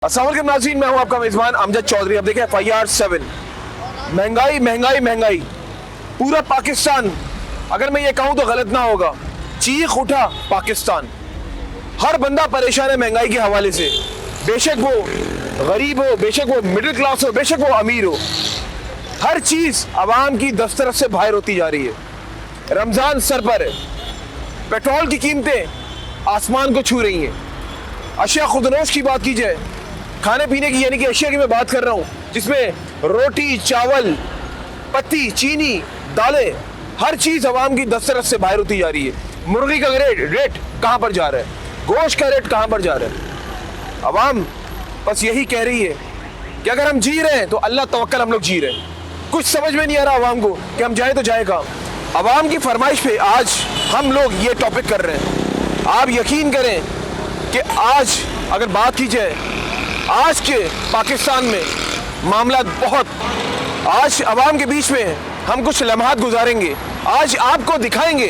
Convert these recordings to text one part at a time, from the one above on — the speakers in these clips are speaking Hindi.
अस्सलाम वालेकुम नाज़रीन, मैं हूं आपका मेज़बान अमजद चौधरी। अब देखें FIR 7, महंगाई महंगाई महंगाई, पूरा पाकिस्तान, अगर मैं ये कहूं तो गलत ना होगा, चीख उठा पाकिस्तान। हर बंदा परेशान है महंगाई के हवाले से, बेशक वो गरीब हो, बेशक वो मिडिल क्लास हो, बेशक वो अमीर हो। हर चीज़ आवाम की दस्तरस से बाहर होती जा रही है। रमज़ान सर पर है, पेट्रोल की कीमतें आसमान को छू रही हैं। अशिया खुदनोश की बात की जाए, खाने पीने की यानी कि अशिया की मैं बात कर रहा हूँ, जिसमें रोटी, चावल, पत्ती, चीनी, दालें, हर चीज़ आवाम की दस्तरस से बाहर होती जा रही है। मुर्गी का रेट कहाँ पर जा रहा है, गोश्त का रेट कहाँ पर जा रहा है। आवाम बस यही कह रही है कि अगर हम जी रहे हैं तो अल्लाह तवक्कल, हम लोग जी रहे हैं। कुछ समझ में नहीं आ रहा आवाम को कि हम जाए तो जाए कहाँ। आवाम की फरमाइश पे आज हम लोग ये टॉपिक कर रहे हैं। आप यकीन करें कि आज अगर बात की जाए, आज के पाकिस्तान में मामला बहुत, आज अवाम के बीच में हम कुछ लम्हात गुजारेंगे, आज आपको दिखाएंगे,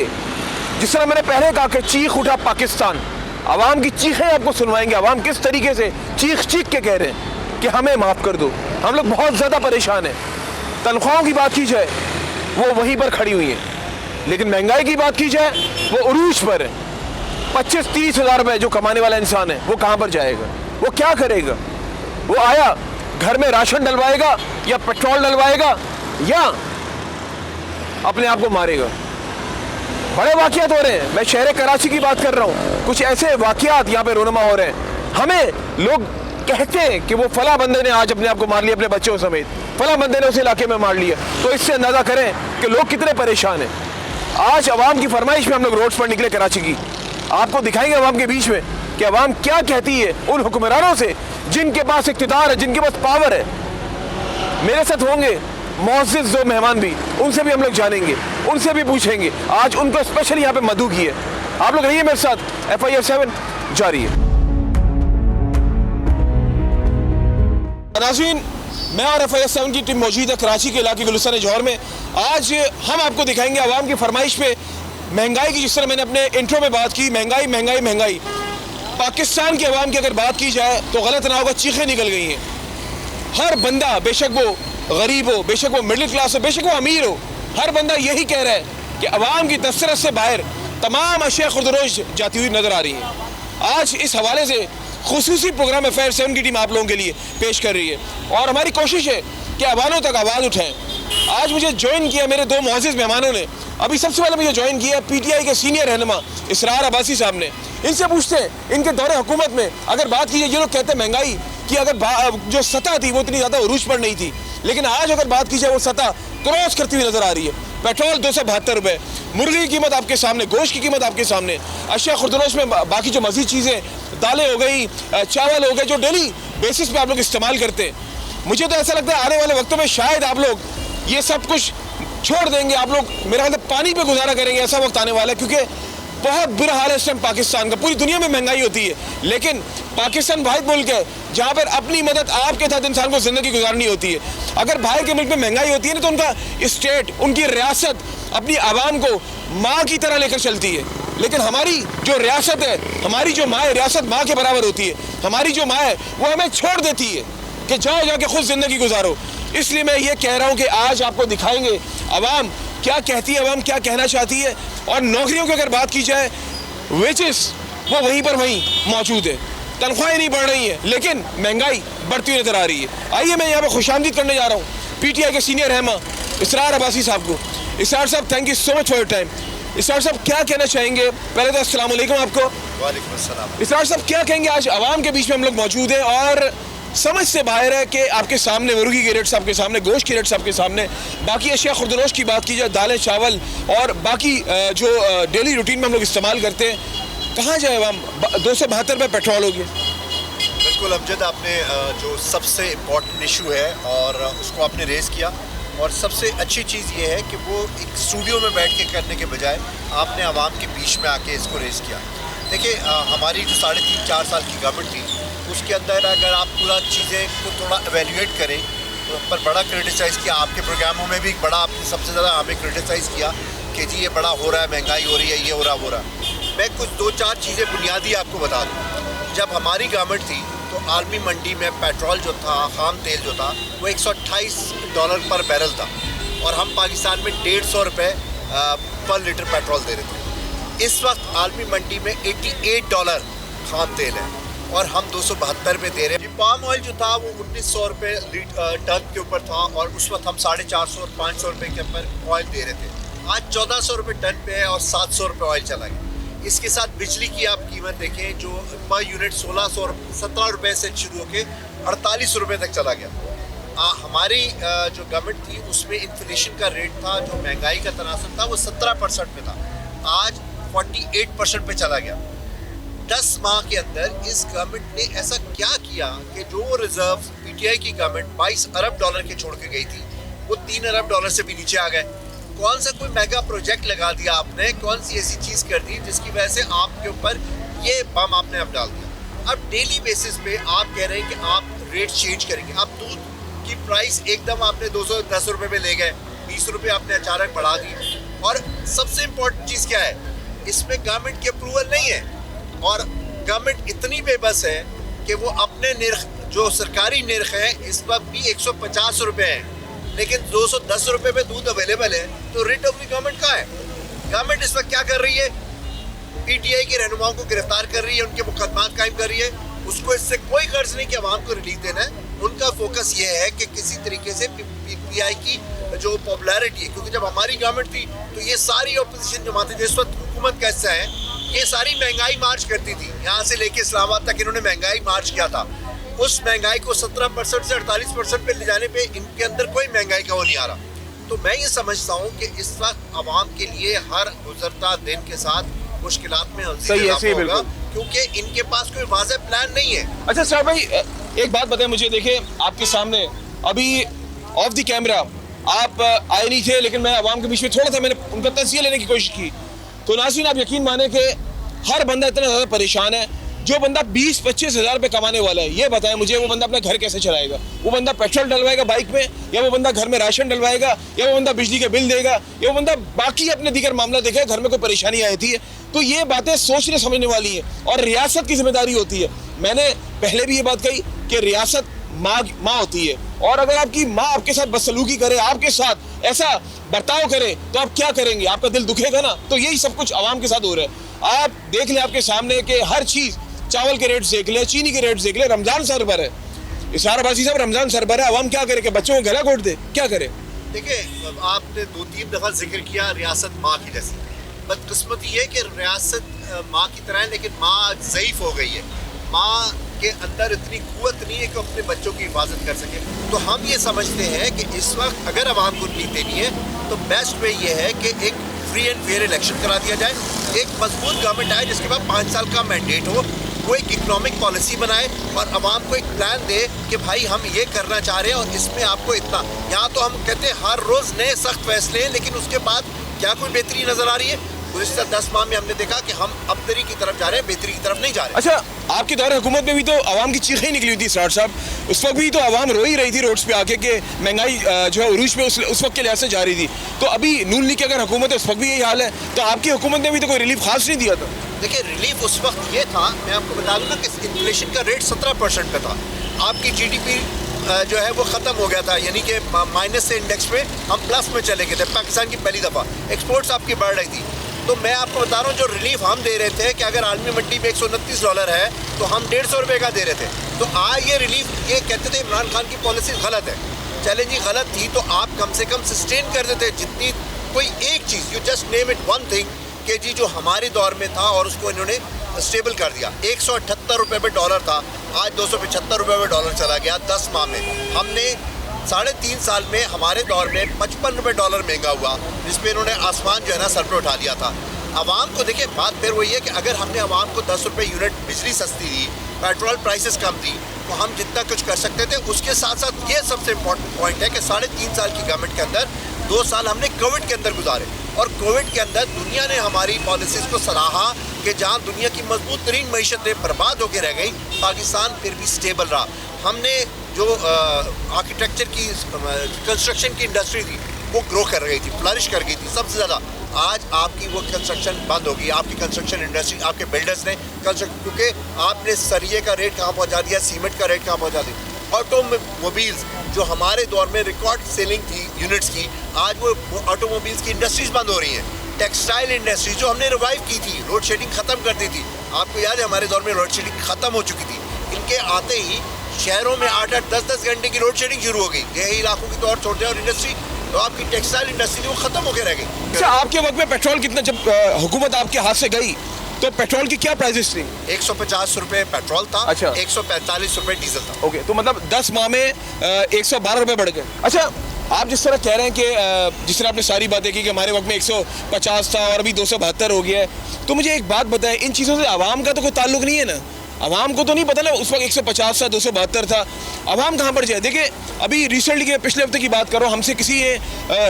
जिस तरह मैंने पहले कहा कि चीख उठा पाकिस्तान, अवाम की चीखें आपको सुनवाएंगे। अवाम किस तरीके से चीख चीख के कह रहे हैं कि हमें माफ़ कर दो, हम लोग बहुत ज़्यादा परेशान हैं। तनख्वाहों की बात की जाए वो वहीं पर खड़ी हुई हैं, लेकिन महंगाई की बात की जाए वो उरूज पर है। 25-30 हज़ार रुपये जो कमाने वाला इंसान है वो कहाँ पर जाएगा, वो क्या करेगा? वो आया घर में राशन डलवाएगा या पेट्रोल डलवाएगा या अपने आप को मारेगा। बड़े वाक़यात हो रहे हैं, मैं शहर कराची की बात कर रहा हूँ। कुछ ऐसे वाक़यात यहाँ पे रोनमा हो रहे हैं। हमें लोग कहते हैं कि वो फला बंदे ने आज अपने आप को मार लिया, अपने बच्चों समेत, फला बंदे ने उस इलाके में मार लिया। तो इससे अंदाज़ा करें कि लोग कितने परेशान हैं। आज अवाम की फरमाइश में हम लोग रोड्स पर निकले कराची की, आपको दिखाएंगे अवाम के बीच में कि अवाम क्या कहती है उन हुक्मरानों से जिनके पास इख्तिदार है, जिनके पास पावर है। मेरे साथ होंगे मोअज़्ज़िज़ दो मेहमान भी, उनसे भी हम लोग जानेंगे, उनसे भी पूछेंगे। आज उनको स्पेशल यहाँ पे मधु की है। आप लोग रहिए मेरे साथ, FIR 7 जारी है। नाज़रीन, मैं और FIR 7 की टीम मौजूद है कराची के इलाके गुलिस्तान जौहर में। आज हम आपको दिखाएंगे अवाम की फरमाइश पे महंगाई की, जिस तरह मैंने अपने इंट्रो में बात की, महंगाई महंगाई महंगाई। पाकिस्तान की आवाम की अगर बात की जाए तो गलत ना होगा, चीखें निकल गई हैं। हर बंदा, बेशक वो गरीब हो, बेशक वो मिडिल क्लास हो, बेशक वो अमीर हो, हर बंदा यही कह रहा है कि अवाम की दस्तरस से बाहर तमाम अशिया खुर्दरोज जाती हुई नजर आ रही है। आज इस हवाले से खुसूसी प्रोग्राम FIR 7 की टीम आप लोगों के लिए पेश कर रही है और हमारी कोशिश है कि अवानों तक आवाज़ उठाएं। आज मुझे ज्वाइन किया मेरे दो मुअज़्ज़िज़ मेहमानों ने। अभी सबसे पहले मुझे ज्वाइन किया PTI के सीनियर रहनुमा इसरार अब्बासी साहब ने। इनसे पूछते हैं, इनके दौरे हुकूमत में अगर बात की जाए, ये लोग कहते हैं महंगाई की अगर जो सतह थी वो इतनी ज़्यादा उरूज पर नहीं थी, लेकिन आज अगर बात की जाए वो सतह क्रॉस करती हुई नजर आ रही है। पेट्रोल 272 रुपये, मुर्गी की कीमत आपके सामने, गोश्त की कीमत आपके सामने, अशिया खुर्दनोश में बाकी जो मज़ीद चीज़ें, दालें हो गई, चावल हो गए, जो डेली बेसिस पे आप लोग इस्तेमाल करते हैं। मुझे तो ऐसा लगता है आने वाले वक्तों में शायद आप लोग ये सब कुछ छोड़ देंगे, आप लोग मेरा ख्याल पानी पे गुजारा करेंगे। ऐसा वक्त आने वाला है क्योंकि बहुत बुरा हाल है इस टाइम पाकिस्तान का। पूरी दुनिया में महंगाई होती है, लेकिन पाकिस्तान वाहिद मुल्क है जहाँ पर अपनी मदद आपके साथ इंसान को ज़िंदगी गुजारनी होती है। अगर बाहर के मुल्क में महंगाई होती है ना, तो उनका स्टेट, उनकी रियासत अपनी आवाम को माँ की तरह लेकर चलती है। लेकिन हमारी जो रियासत है, हमारी जो माँ है, रियासत माँ के बराबर होती है। हमारी जो माँ है वो हमें छोड़ देती है कि जाओ जाके खुद ज़िंदगी गुजारो। इसलिए मैं ये कह रहा हूँ कि आज आपको दिखाएंगे अवाम क्या कहती है, अवाम क्या कहना चाहती है। और नौकरियों की अगर बात की जाए, वेजेस वो वहीं पर वहीं मौजूद है, तनख्वाहें नहीं बढ़ रही हैं, लेकिन महंगाई बढ़ती हुई नजर आ रही है। आइए मैं यहाँ पर खुशामदीद करने जा रहा हूँ PTI के सीनियर रहनुमा इसरार अब्बासी साहब को। इसरार साहब, thank you so much for your time. Israr साहब, क्या कहना चाहेंगे? पहले तो अस्सलाम वालेकुम आपको। वालेकुम अस्सलाम। इसरार साहब, क्या कहेंगे? आज अवाम के बीच में हम लोग मौजूद हैं और समझ से बाहर है कि आपके सामने मुर्गी के रेट्स, आपके सामने गोश्त के रेट्स, आपके सामने बाकी अशिया खुर्दनोश की बात की जाए, दालें, चावल और बाकी जो डेली रूटीन में हम लोग इस्तेमाल करते हैं, कहाँ जाए अवाम? 272 रुपये पेट्रोल हो गया। बिल्कुल अमजद, आपने जो सबसे इम्पोर्टेंट इशू है और उसको आपने रेज़ किया, और सबसे अच्छी चीज़ ये है कि वो एक स्टूडियो में बैठ के करने के बजाय आपने आवाम के बीच में आके इसको रेज़ किया। देखिए, हमारी जो 3.5-4 साल की गवर्नमेंट थी, उसके अंदर अगर आप पूरा चीज़ें को थोड़ा एवेल्यूएट करें तो पर बड़ा क्रिटिसाइज़ किया। आपके प्रोग्रामों में भी बड़ा, आपने सबसे ज़्यादा हमें क्रिटिसाइज़ किया कि जी ये बड़ा हो रहा है, महंगाई हो रही है, ये हो रहा है। मैं कुछ 2-4 चीज़ें बुनियादी आपको बता दूँ। जब हमारी गवर्नमेंट थी तो आलमी मंडी में पेट्रोल जो था, खाम तेल जो था, वो $128 पर बैरल था और हम पाकिस्तान में $150 पर लीटर पेट्रोल दे रहे थे। इस वक्त आलमी मंडी में $88 खाम तेल है और हम 272 पे दे रहे हैं। पाम ऑयल जो था वो $1900 टन के ऊपर था और उस वक्त हम 450 और 500 रुपये के ऊपर ऑयल दे रहे थे। आज 1400 रुपये टन पे है और 700 रुपये ऑयल चला गया। इसके साथ बिजली की आप कीमत देखें जो पर यूनिट 17 रुपये से शुरू होकर 48 रुपये तक चला गया। हमारी जो गवर्नमेंट थी उसमें इन्फ्लेशन का रेट था, जो महंगाई का तनासब था वो 17% पे था, आज 48% पे चला गया। 10 माह के अंदर इस गवर्नमेंट ने ऐसा क्या किया कि जो रिजर्व पीटीआई की गवर्नमेंट $22 अरब के छोड़ के गई थी वो $3 अरब से भी नीचे आ गए। कौन सा कोई मेगा प्रोजेक्ट लगा दिया आपने, कौन सी ऐसी चीज़ कर दी जिसकी वजह से आपके ऊपर ये बम आपने अब डाल दिया। अब डेली बेसिस पे आप कह रहे हैं कि आप रेट चेंज करेंगे। अब दूध की प्राइस एकदम आपने 210 रुपये में ले गए, 20 रुपये आपने अचानक बढ़ा दिए। और सबसे इम्पोर्टेंट चीज़ क्या है, इसमें गवर्नमेंट की अप्रूवल नहीं है और गवर्नमेंट इतनी बेबस है कि वो अपने निर्ख जो सरकारी निर्ख है इस वक्त भी 150 रुपये है, लेकिन 210 रुपये में दूध अवेलेबल है। तो रेट ऑफ द गवर्नमेंट कहाँ है? गवर्नमेंट इस वक्त क्या कर रही है? पीटीआई के रहनुमाओं को गिरफ्तार कर रही है, उनके मुकदमात कायम कर रही है। उसको इससे कोई गर्ज नहीं कि अवाम को रिलीफ देना है। उनका फोकस ये है कि किसी तरीके से पीटीआई की जो पॉपुलैरिटी है, क्योंकि जब हमारी गवर्नमेंट थी तो ये सारी अपोजिशन जमातें जो इस वक्त हुकूमत का हिस्सा है ये सारी महंगाई मार्च करती थी। यहाँ से लेके इस्लामाबाद तक इन्होंने महंगाई मार्च किया था। उस महंगाई को 17% से 48% पे ले जाने पे इनके अंदर कोई महंगाई का वो नहीं आ रहा। तो मैं ये समझता हूँ कि इस वक्त आवाम के लिए हर गुजरता दिन के साथ मुश्किलात में होगा, क्योंकि इनके पास कोई वाज़ेह प्लान नहीं है। अच्छा सर भाई, एक बात बताएं मुझे, देखिए आपके सामने अभी ऑफ द कैमरा आप आए नहीं थे, लेकिन मैं आवाम के बीच में थोड़ा सा मैंने उनका तज़किया लेने की कोशिश की। तो नाज़रीन आप यकीन माने कि हर बंदा इतना ज़्यादा परेशान है। जो बंदा 20-25 हज़ार रुपये कमाने वाला है, ये बताएं मुझे वो बंदा अपना घर कैसे चलाएगा? वो बंदा पेट्रोल डलवाएगा बाइक में, या वो बंदा घर में राशन डलवाएगा, या वो बंदा बिजली के बिल देगा, या वो बंदा बाकी अपने दीगर मामला देखेगा, घर में कोई परेशानी आती है। तो ये बातें सोचने समझने वाली हैं और रियासत की जिम्मेदारी होती है। मैंने पहले भी ये बात कही कि रियासत माँ होती है, और अगर आपकी माँ आपके साथ बदसलूकी करे, आपके साथ ऐसा बर्ताव करे, तो आप क्या करेंगे? आपका दिल दुखेगा ना। तो यही सब कुछ आवाम के साथ हो रहा है। आप देख लें आपके सामने कि हर चीज़, चावल के रेट्स देख ले, चीनी के रेट्स देख ले, रमजान सर पर है, इशाराबाजी साहब रमजान सर पर है, आवाम क्या करे कि बच्चों को गला घोट दे? क्या करे? देखिए, आपने 2-3 दफ़ा जिक्र किया रियासत माँ की जैसी। बदकिस्मती ये कि रियासत माँ की तरह है, लेकिन माँ ज़ईफ़ हो गई है। माँ के अंदर इतनी कुव्वत नहीं है कि अपने बच्चों की हिफाजत कर सके। तो हम ये समझते हैं कि इस वक्त अगर आवाम को नींद देनी है तो बेस्ट वे ये है कि एक फ्री एंड फेयर इलेक्शन करा दिया जाए, एक मजबूत गवर्नमेंट आए जिसके बाद 5 साल का मैंडेट हो, वो एक इकोनॉमिक पॉलिसी बनाए और आवाम को एक प्लान दे कि भाई हम ये करना चाह रहे हैं और इसमें आपको इतना। यहाँ तो हम कहते हैं हर रोज़ नए सख्त फैसले हैं, लेकिन उसके बाद क्या कोई बेहतरी नज़र आ रही है? गुज़िश्ता 10 माह में हमने देखा कि हम अबतरी की तरफ जा रहे हैं, बेहतरी की तरफ नहीं जा रहे। अच्छा, आपके दौर हुकूमत में भी तो आवाम की चीखें निकली हुई थी सरार साहब, उस वक्त भी तो आवाम रो ही रही थी रोड्स पे आके कि महंगाई जो है उरूज पे उस वक्त के लिहाज से जा रही थी। तो अभी नून लीग की अगर हुकूमत है उस वक्त भी यही हाल है, तो आपकी हुकूमत ने भी तो कोई रिलीफ खास नहीं दिया था। देखिए, रिलीफ उस वक्त ये था, मैं आपको बता दूँ ना कि इन्फ्लेशन का रेट 17% पे था। आपकी GDP जो है वो ख़त्म हो गया था, यानी कि माइनस से इंडेक्स में हम प्लस में चले गए थे। पाकिस्तान की पहली दफ़ा एक्सपोर्ट्स आपकी बढ़ रही थी। तो मैं आपको बता रहा हूँ जो रिलीफ हम दे रहे थे कि अगर आलमी मंडी में $129 है तो हम $150 रुपये का दे रहे थे। तो आज ये रिलीफ, ये कहते थे इमरान खान की पॉलिसी गलत है। चलें जी, गलत थी तो आप कम से कम सस्टेन कर देते जितनी कोई एक चीज़, you just name it one thing, कि जी जो हमारे दौर में था और उसको इन्होंने स्टेबल कर दिया। 178 रुपये में डॉलर था, आज 275 रुपये में डॉलर चला गया 10 माह में। हमने 3.5 साल में हमारे दौर में 55 रुपये डॉलर महंगा हुआ, जिसमें इन्होंने आसमान जो है ना सर पर उठा लिया था। आवाम को देखिए, बात फिर वही है कि अगर हमने आवाम को 10 रुपये यूनिट बिजली सस्ती दी, पेट्रोल प्राइसेस कम दी, तो हम जितना कुछ कर सकते थे। उसके साथ साथ ये सबसे इम्पोर्टेंट पॉइंट है कि 3.5 साल की गवर्नमेंट के अंदर 2 साल हमने कोविड के अंदर गुजारे, और कोविड के अंदर दुनिया ने हमारी पॉलिसीज़ को सराहा कि जहाँ दुनिया की मजबूत तरीन मीशतें बर्बाद होकर रह गई, पाकिस्तान फिर भी स्टेबल रहा। हमने जो आर्किटेक्चर की, कंस्ट्रक्शन की इंडस्ट्री थी, वो ग्रो कर गई थी, फ्लरिश कर गई थी सबसे ज़्यादा। आज आपकी वो कंस्ट्रक्शन बंद होगी, आपकी कंस्ट्रक्शन इंडस्ट्री, आपके बिल्डर्स ने कंस्ट्रक्शन, क्योंकि आपने सरिये का रेट कहाँ पहुँचा दिया, सीमेंट का रेट कहाँ पहुँचा दिया। ऑटोमोबाइल्स जो हमारे दौर में रिकॉर्ड सेलिंग थी यूनिट्स की, आज वो ऑटोमोबाइल्स की इंडस्ट्रीज बंद हो रही हैं। टेक्सटाइल इंडस्ट्री जो हमने रिवाइव की थी, लोड शेडिंग ख़त्म कर दी थी, आपको याद है हमारे दौर में लोड शेडिंग ख़त्म हो चुकी थी। इनके आते ही शहरों में 8-8, 10-10 घंटे की लोड शेडिंग शुरू हो गई। यही इलाकों की तो और छोड़ दें, और इंडस्ट्री तो आपकी टेक्सटाइल इंडस्ट्री वो ख़त्म होकर रह गई। अच्छा, आपके वक्त में पेट्रोल कितना, जब हुकूमत आपके हाथ से गई तो पेट्रोल की क्या प्राइसेस थी? 150 रुपये पेट्रोल था। अच्छा। 145 रुपये डीजल था। ओके, तो मतलब 10 माह में 112 रुपये बढ़ गए। अच्छा, आप जिस तरह कह रहे हैं कि जिस तरह आपने सारी बातें की कि हमारे वक्त में 150 था और अभी 272 हो गया है, तो मुझे एक बात बताएं, इन चीज़ों से आवाम का तो कोई ताल्लुक नहीं है ना? आवाम को तो नहीं पता ना उस वक्त 150 था, 272 था, आवाम कहाँ पर जाए? देखिए, अभी रिसेंटली के पिछले हफ्ते की बात कर रहा हूँ, हमसे किसी ने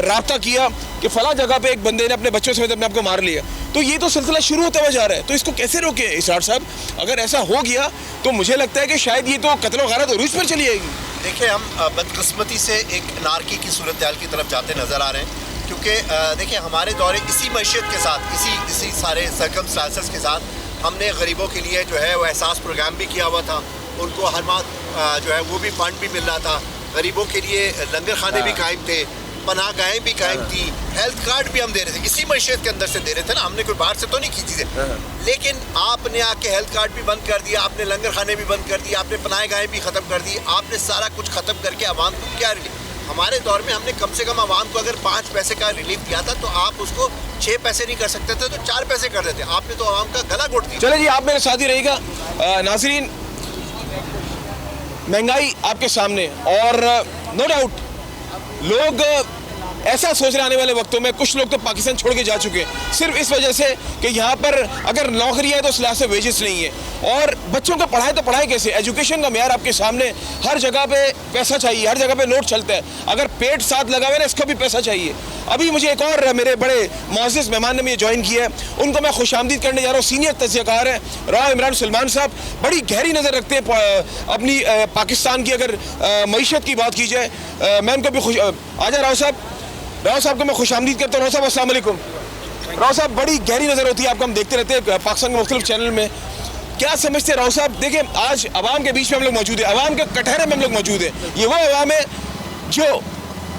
रब्ता किया कि फ़लाँ जगह पे एक बंदे ने अपने बच्चों समेत अपने आप को मार लिया। तो ये तो सिलसिला शुरू होता हुआ जा रहा है, तो इसको कैसे रोके इसरार साहब? अगर ऐसा हो गया तो मुझे लगता है कि शायद ये तो कत्ल गारत उरूज पर चली आएगी। देखिए, हम बदकिस्मती से एक नारकी की सूरत हाल की तरफ जाते नज़र आ रहे हैं, क्योंकि देखिए हमारे दौरे इसी मैशियत के साथ, इसी सारे सर्कमस्टांसेस के साथ हमने गरीबों के लिए जो है वो एहसास प्रोग्राम भी किया हुआ था। उनको हर माह जो है वो भी फंड भी मिल रहा था। गरीबों के लिए लंगर खाने भी कायम थे, पनाहगाहें भी कायम थी, हेल्थ कार्ड भी हम दे रहे थे, इसी मैशियत के अंदर से दे रहे थे ना, हमने कोई बाहर से तो नहीं की चीज़ें। लेकिन आपने आके हेल्थ कार्ड भी बंद कर दिया, आपने लंगर खाने भी बंद कर दिया, आपने पनाहगाहें भी ख़त्म कर दी, आपने सारा कुछ ख़त्म करके आवाम को क्या रिलीफ? हमारे दौर में हमने कम से कम आवाम को अगर 5 पैसे का रिलीफ दिया था, तो आप उसको 6 पैसे नहीं कर सकते थे, तो 4 पैसे कर देते। आपने तो आवाम का गला घोट दिया। चले जी, आप मेरे साथ ही रहिएगा। नाज़रीन, महंगाई आपके सामने, और नो डाउट लोग ऐसा सोच रहे आने वाले वक्तों में, कुछ लोग तो पाकिस्तान छोड़ के जा चुके हैं सिर्फ इस वजह से कि यहाँ पर अगर नौकरियाँ है तो उस लिहाज से वेजेस नहीं है, और बच्चों को पढ़ाए तो पढ़ाए कैसे? एजुकेशन का मेयार आपके सामने, हर जगह पे पैसा चाहिए, हर जगह पे नोट चलता है, अगर पेट साथ लगा हुआ है ना, इसका भी पैसा चाहिए। अभी मुझे एक और मेरे बड़े मुअज़्ज़िज़ मेहमान ने मुझे ज्वाइन किया है, उनको मैं खुशामदीद करने जा रहा हूँ। सीनियर तज़कियाकार है राव इमरान सलमान साहब, बड़ी गहरी नज़र रखते हैं अपनी पाकिस्तान की अगर मईशत की बात की जाए। मैं उनको भी आजा राव साहब को मैं खुशामदीद करता हूँ। राव साहब अस्सलाम वालेकुम। राव साहब, बड़ी गहरी नज़र होती है आपको, हम देखते रहते हैं पाकिस्तान के मुख्तलिफ चैनल में। क्या समझते हैं राव साहब? देखिए, आज अवाम के बीच में हम लोग मौजूद हैं, अवाम के कटहरे में हम लोग मौजूद हैं। ये वो अवाम है जो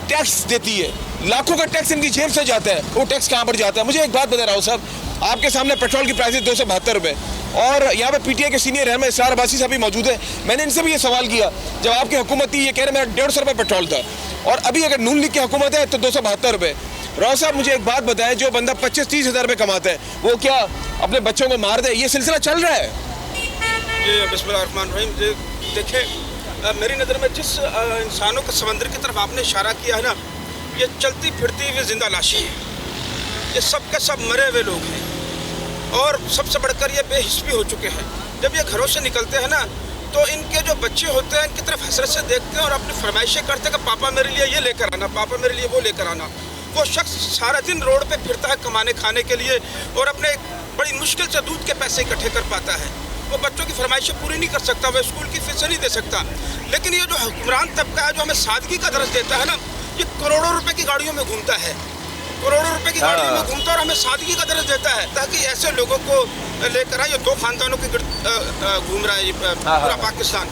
टैक्स देती है, लाखों का टैक्स इनकी जेब से जाता है, वो टैक्स कहाँ पर जाता है? मुझे एक बात बताए राव साहब, आपके सामने पेट्रोल की प्राइस 272 रुपये, और यहाँ पे PTI के सीनियर रहनुमा इसरार अब्बासी साहब भी मौजूद है। मैंने इनसे भी ये सवाल किया, जब आपकी हुकूमत थी, ये कह रहे मेरा 150 रुपये पेट्रोल था, और अभी अगर नून लीग की हुकूमत है तो 272 रुपये। राव साहब, मुझे एक बात बताएं, जो बंदा 25-30 हज़ार रुपये कमाता है, वो क्या अपने बच्चों को मार दे? ये सिलसिला चल रहा है? जी बिस्मिल्लाहिर्रहमानिर्रहीम। देखिए, मेरी नज़र में जिस इंसानों के समंदर की तरफ आपने इशारा किया है ना, ये चलती फिरती हुई जिंदा लाशें हैं, ये सब के सब मरे हुए लोग हैं, और सबसे बढ़कर ये बेहिस भी हो चुके हैं। जब ये घरों से निकलते हैं ना, तो इनके जो बच्चे होते हैं इनकी तरफ हसरत से देखते हैं और अपनी फरमाइशें करते हैं कि पापा मेरे लिए ये लेकर आना, पापा मेरे लिए वो लेकर आना। वो शख्स सारा दिन रोड पे फिरता है कमाने खाने के लिए, और अपने बड़ी मुश्किल से दूध के पैसे इकट्ठे कर पाता है। वो बच्चों की फरमाइशें पूरी नहीं कर सकता, वो स्कूल की फीस नहीं दे सकता। लेकिन ये जो हुक्मरान तबका है, जो हमें सादगी का दर्ज देता है ना, ये करोड़ों रुपए की गाड़ियों में घूमता है, करोड़ों रुपए की गाड़ियों में घूमता है, और हमें सादगी का दर्ज देता है, ताकि ऐसे लोगों को लेकर आए। ये 2 खानदानों के घूम रहा है ये पूरा पाकिस्तान,